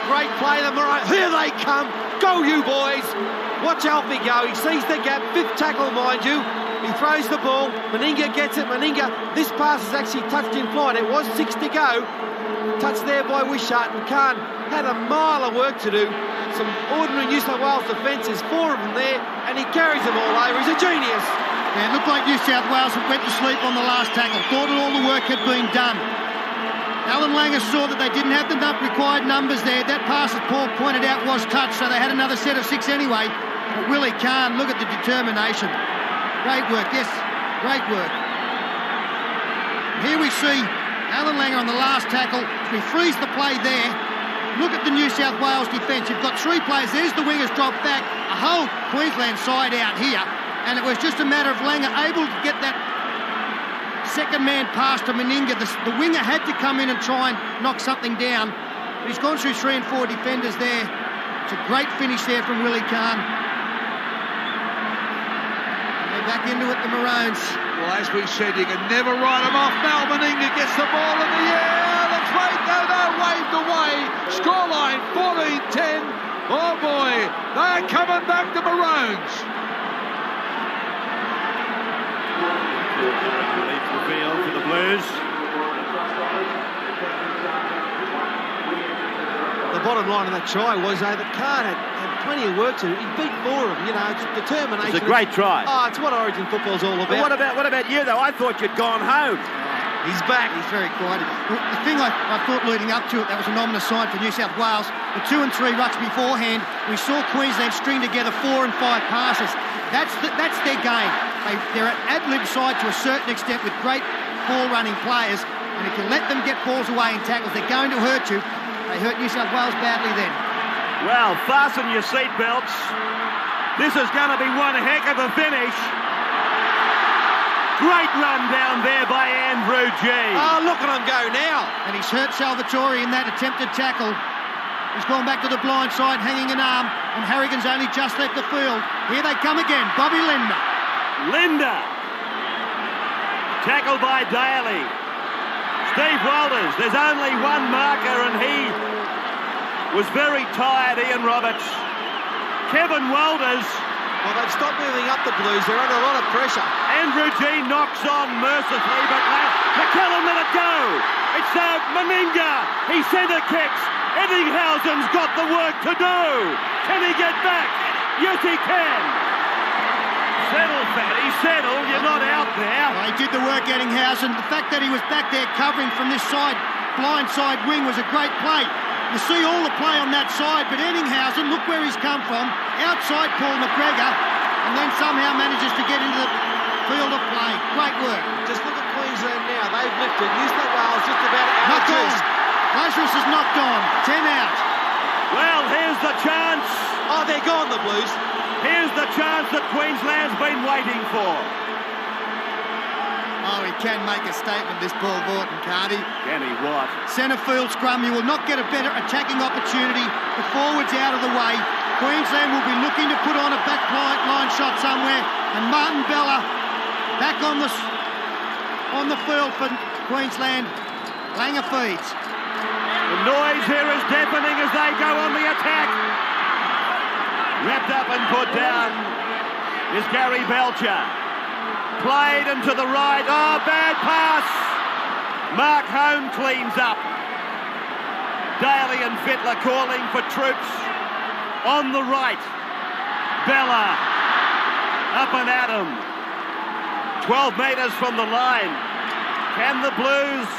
Great play, the Murray. Here they come. Go, you boys. Watch Alfie go. He sees the gap. Fifth tackle, mind you. He throws the ball. Meninga gets it. Meninga, this pass is actually touched in flight. It was 6 to go. Touched there by Wishart, and Khan had a mile of work to do. Some ordinary New South Wales defences, 4 of them there, and he carries them all over. He's a genius. Yeah, it looked like New South Wales went to sleep on the last tackle. Thought all the work had been done. Alan Langer saw that they didn't have the required numbers there. That pass, as Paul pointed out, was touched, so they had another set of 6 anyway. But Willie Kahn, look at the determination. Great work, yes, great work. Here we see Alan Langer on the last tackle. We freeze the play there. Look at the New South Wales defence. You've got 3 players. There's the wingers dropped back. A whole Queensland side out here. And it was just a matter of Langer able to get that second man pass to Meninga. The winger had to come in and try and knock something down. But he's gone through 3 and 4 defenders there. It's a great finish there from Willie Kahn. And they're back into it, the Maroons. Well, as we said, you can never write them off. Mal Meninga gets the ball in the air. Let's wait. No, waved away. Scoreline 14-10. Oh, boy. They're coming back, the Maroons. Leads the field for the Blues. The bottom line of that try was that Kahn had plenty of work to do. He beat 4 of them, it's determination. It's a great try. Oh, it's what Origin football's all about. But what about you, though? I thought you'd gone home. He's back. He's very quiet. The thing I thought leading up to it, that was an ominous sign for New South Wales. The 2 and 3 rucks beforehand, we saw Queensland string together 4 and 5 passes. That's their game. They're an ad-lib side to a certain extent with great ball-running players. And if you let them get balls away in tackles, they're going to hurt you. They hurt New South Wales badly then. Well, fasten your seatbelts. This is going to be one heck of a finish. Great run down there by Andrew G. Oh, look at him go now. And he's hurt Salvatore in that attempted tackle. He's gone back to the blind side, hanging an arm, and Harrigan's only just left the field. Here they come again, Bobby Linder. Tackled by Daly. Steve Walters, there's only one marker, and he was very tired, Ian Roberts. Kevin Walters. Well, they've stopped moving up the Blues. They're under a lot of pressure. Andrew G knocks on mercifully, but McKellen let it go. It's Meninga. He centre kicks. Eddinghausen's got the work to do. Can he get back? Yes, he can. Settle, Fatty, settle. You're not out there. Well, he did the work, Eddinghausen. The fact that he was back there covering from this side, blind side wing, was a great play. You see all the play on that side, but Eddinghausen, look where he's come from. Outside Paul McGregor, and then somehow manages to get into the field of play. Great work. Just look at Queensland now. They've lifted. New South Wales just about out. Knocked on. Lazarus is knocked on. 10 out. Well, here's the chance. Oh, they're gone, the Blues. Here's the chance that Queensland's been waiting for. Oh, he can make a statement, this Paul Vaughton, can't he? Can he what? Centre field scrum, you will not get a better attacking opportunity. The forwards out of the way. Queensland will be looking to put on a back line shot somewhere. And Martin Bella back on the field for Queensland. Langer feeds. The noise here is deafening as they go on the attack. Wrapped up and put down is Gary Belcher. Played and to the right. Oh, bad pass. Mark Home cleans up. Daly and Fittler calling for troops on the right. Bella up and at him. 12 metres from the line. Can the Blues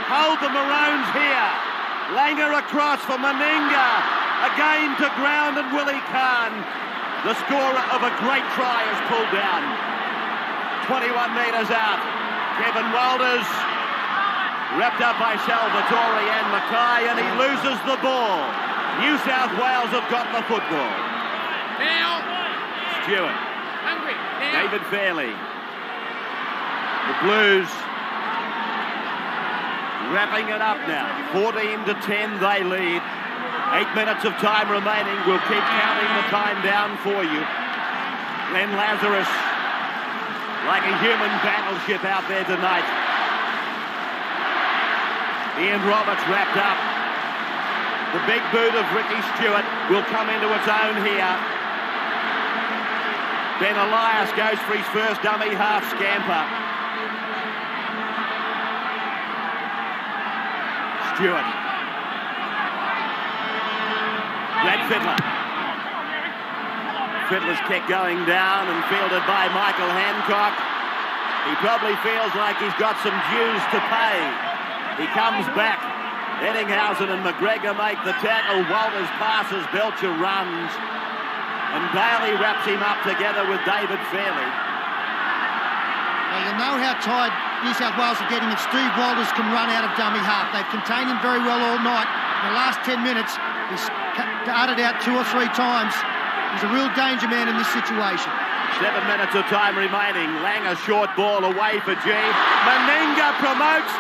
hold the Maroons here? Langer across for Meninga. Again to ground, and Willie Kahn, the scorer of a great try, is pulled down. 21 metres out. Kevin Walters wrapped up by Salvatore and Mackay, and he loses the ball. New South Wales have got the football. Now. Stewart. Hungry. Now. David Fairley. The Blues wrapping it up now. 14-10 they lead. 8 minutes of time remaining. We'll keep counting the time down for you. Glenn Lazarus, like a human battleship out there tonight. Ian Roberts wrapped up. The big boot of Ricky Stewart will come into its own here. Ben Elias goes for his first dummy half scamper. Stewart. Brad Fittler. Fittler's kick going down and fielded by Michael Hancock. He probably feels like he's got some dues to pay. He comes back. Eddinghausen and McGregor make the tackle. Walters passes, Belcher runs. And Daly wraps him up together with David Fairley. Well, you know how tired New South Wales are getting if Steve Walters can run out of dummy half. They've contained him very well all night. In the last 10 minutes, he's darted out 2 or 3 times. He's a real danger man in this situation. 7 minutes of time remaining. Langer short ball away for G. Meninga promotes.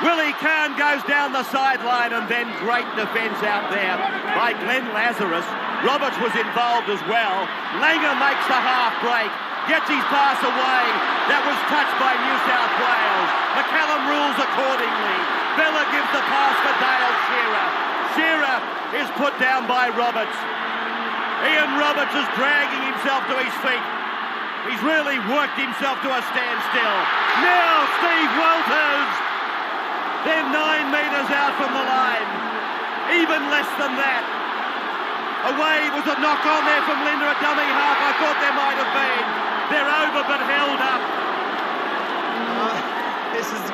Willie Kahn goes down the sideline, and then great defence out there by Glenn Lazarus. Roberts was involved as well. Langer makes the half break, gets his pass away. That was touched by New South Wales. McCallum rules accordingly. Bella gives the pass for Dale Shearer. Shearer is put down by Roberts. Ian Roberts is dragging himself to his feet. He's really worked himself to a standstill. Now Steve Walters. They're 9 metres out from the line. Even less than that. Away was a knock on there from Linda at dummy half. I thought there might have been. They're over but held up. This is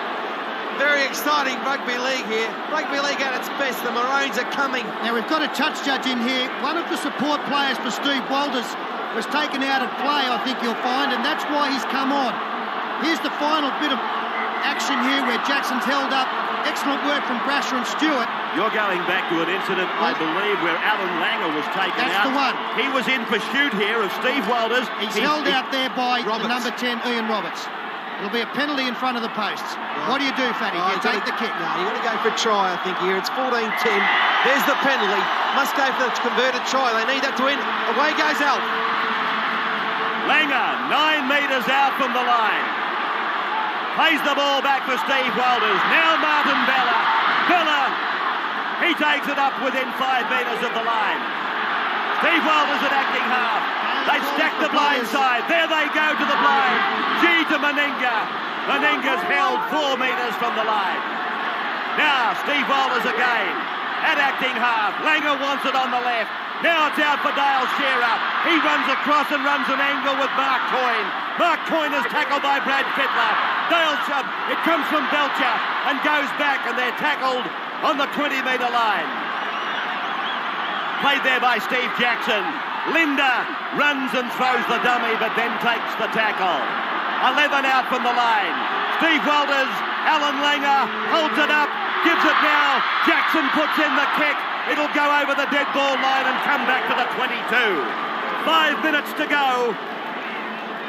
very exciting rugby league here. Rugby league at its best. The Maroons are coming. Now we've got a touch judge in here. One of the support players for Steve Walters was taken out of play, I think you'll find, and that's why he's come on. Here's the final bit of action here where Jackson's held up. Excellent work from Brasher and Stewart. You're going back to an incident, I believe, where Alan Langer was taken out. That's the one. He was in pursuit here of Steve Walters. He's held out there by the number 10, Ian Roberts. It'll be a penalty in front of the posts. Right. What do you do, Fatty? You take the kick. No, you've got to go for a try, I think, here. It's 14-10. There's the penalty. Must go for the converted try. They need that to win. Away goes Alf. Langer, 9 metres out from the line. Plays the ball back for Steve Walters. Now Martin Bella. Bella, he takes it up within 5 metres of the line. Steve Walters at acting half. They stack the blind side. There they go to the blind. G to Meninga. Meninga's held 4 metres from the line. Now Steve Walters again at acting half. Langer wants it on the left. Now it's out for Dale Shearer. He runs across and runs an angle with Mark Coyne. Mark Coyne is tackled by Brad Fittler. It comes from Belcher and goes back, and they're tackled on the 20-metre line. Played there by Steve Jackson. Linda runs and throws the dummy, but then takes the tackle. 11 out from the line. Steve Walters, Alan Langer holds it up, gives it now. Jackson puts in the kick. It'll go over the dead ball line and come back to the 22. 5 minutes to go.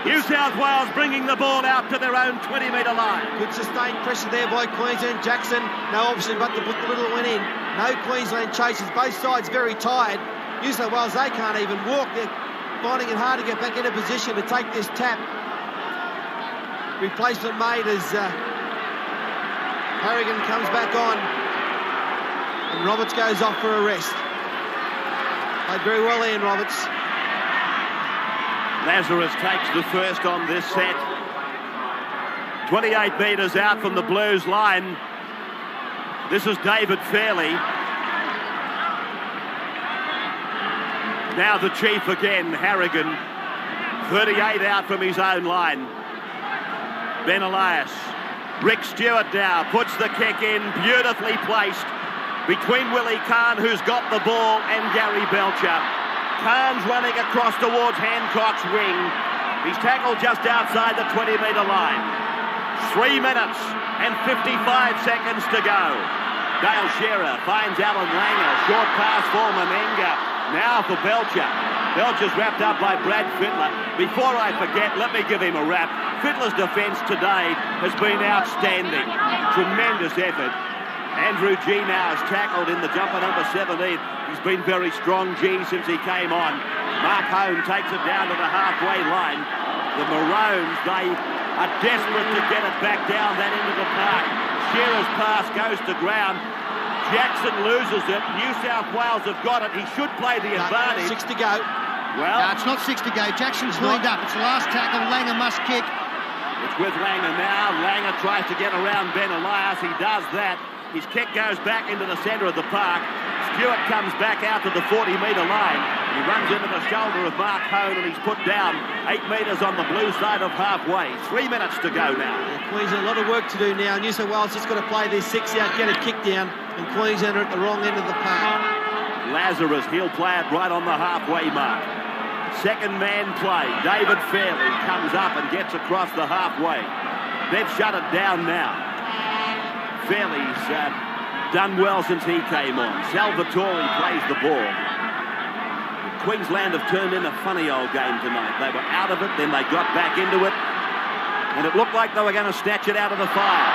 New South Wales bringing the ball out to their own 20-metre line. Good sustained pressure there by Queensland. Jackson, no option but to put the little one in. No Queensland chases. Both sides very tired. New South Wales, they can't even walk. They're finding it hard to get back into position to take this tap. Replacement made as Harrigan comes back on. And Roberts goes off for a rest. Played very well, Ian Roberts. Lazarus takes the first on this set. 28 metres out from the Blues line. This is David Fairley. Now the chief again, Harrigan. 38 out from his own line. Ben Elias. Rick Stewart now puts the kick in, beautifully placed between Willie Kahn, who's got the ball, and Gary Belcher. Kahn's running across towards Hancock's wing. He's tackled just outside the 20-metre line. 3 minutes and 55 seconds to go. Dale Shearer finds Alan Langer. Short pass for Meninga. Now for Belcher. Belcher's wrapped up by Brad Fittler. Before I forget, let me give him a wrap. Fittler's defence today has been outstanding. Tremendous effort. Andrew G now is tackled in the jumper number 17. He's been very strong, G, since he came on. Mark Hone takes it down to the halfway line. The Maroons, they are desperate to get it back down that end of the park. Shearer's pass goes to ground. Jackson loses it. New South Wales have got it. He should play the advantage. 6 to go. Well, no, it's not 6 to go. Jackson's lined up. It's the last tackle. Langer must kick. It's with Langer now. Langer tries to get around Ben Elias. He does that. His kick goes back into the centre of the park. Stewart comes back out to the 40-metre line. He runs into the shoulder of Mark Hone and he's put down 8 metres on the blue side of halfway. 3 minutes to go now. Queensland, a lot of work to do now. New South Wales just got to play their 6 out, get a kick down, and Queensland are at the wrong end of the park. Lazarus, he'll play it right on the halfway mark. Second man play. David Fairley comes up and gets across the halfway. They've shut it down now. Fairley's done well since he came on. Salvatore plays the ball. Queensland have turned in a funny old game tonight. They were out of it, then they got back into it, and it looked like they were going to snatch it out of the fire.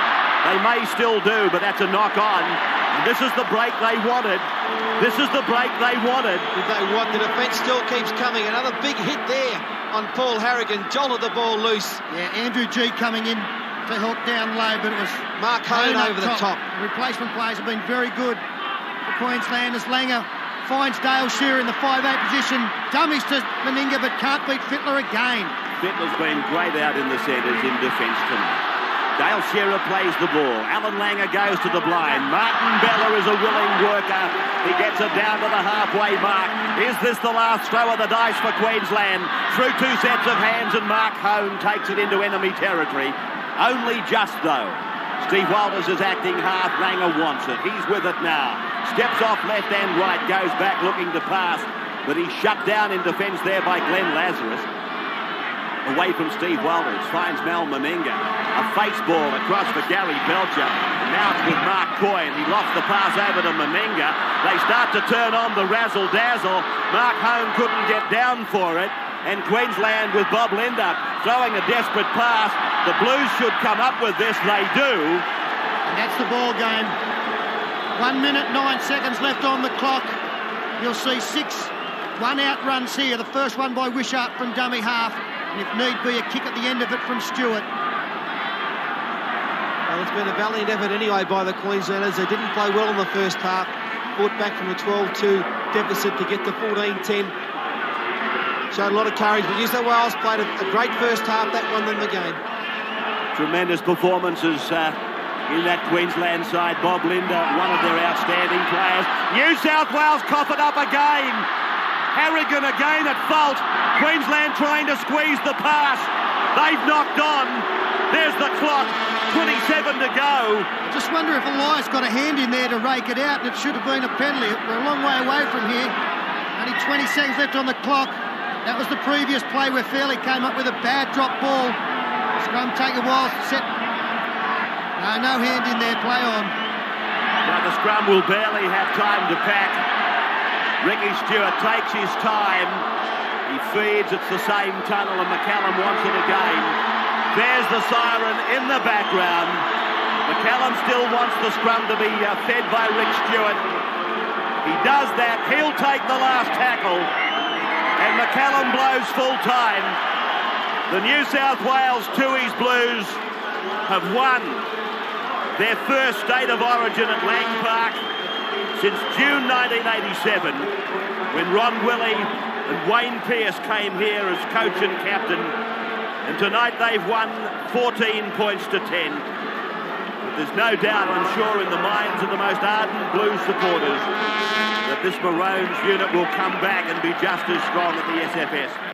They may still do, but that's a knock-on. And this is the break they wanted. This is the break they wanted. The defence still keeps coming. Another big hit there on Paul Harrigan. Jolted the ball loose. Yeah, Andrew G coming in to help down low, but it was Mark Hone over the top. The replacement players have been very good for Queensland as Langer finds Dale Shearer in the 5'8 position. Dummies to Meninga, but can't beat Fittler again. Fittler's been great out in the centres in defence tonight. Dale Shearer plays the ball. Alan Langer goes to the blind. Martin Bella is a willing worker. He gets it down to the halfway mark. Is this the last throw of the dice for Queensland? Through 2 sets of hands, and Mark Hone takes it into enemy territory. Only just, though. Steve Walters is acting hard. Langer wants it. He's with it now. Steps off left and right. Goes back looking to pass. But he's shut down in defence there by Glenn Lazarus. Away from Steve Walters. Finds Mal Meninga. A face ball across for Gary Belcher. Now it's with Mark Coyne. He lost the pass over to Meninga. They start to turn on the razzle-dazzle. Mark Hone couldn't get down for it. And Queensland with Bob Linder throwing a desperate pass. The Blues should come up with this. They do. And that's the ball game. 1 minute, 9 seconds left on the clock. You'll see 6 one-out runs here. The first one by Wishart from dummy half. And if need be, a kick at the end of it from Stewart. Well, it's been a valiant effort anyway by the Queenslanders. They didn't play well in the first half. Fought back from a 12-2 deficit to get to 14-10. Showed a lot of courage, but New South Wales played a great first half. That won them the game. Tremendous performances in that Queensland side. Bob Linder, one of their outstanding players. New South Wales cough it up again. Harrigan again at fault. Queensland trying to squeeze the pass. They've knocked on. There's the clock. 27 to go. Just wonder if Elias got a hand in there to rake it out, and it should have been a penalty. We're a long way away from here. Only 20 seconds left on the clock. That was the previous play where Fairley came up with a bad drop ball. Scrum take a while to set. No hand in there, play on. Now the scrum will barely have time to pack. Ricky Stewart takes his time. He feeds, it's the same tunnel, and McCallum wants it again. There's the siren in the background. McCallum still wants the scrum to be fed by Rick Stewart. He does that, he'll take the last tackle. And McCallum blows full time. The New South Wales Tooheys Blues have won their first State of Origin at Lang Park since June 1987, when Ron Willey and Wayne Pearce came here as coach and captain. And tonight they've won 14 points to 10. But there's no doubt, I'm sure, in the minds of the most ardent Blues supporters that this Maroons unit will come back and be just as strong at the SFS.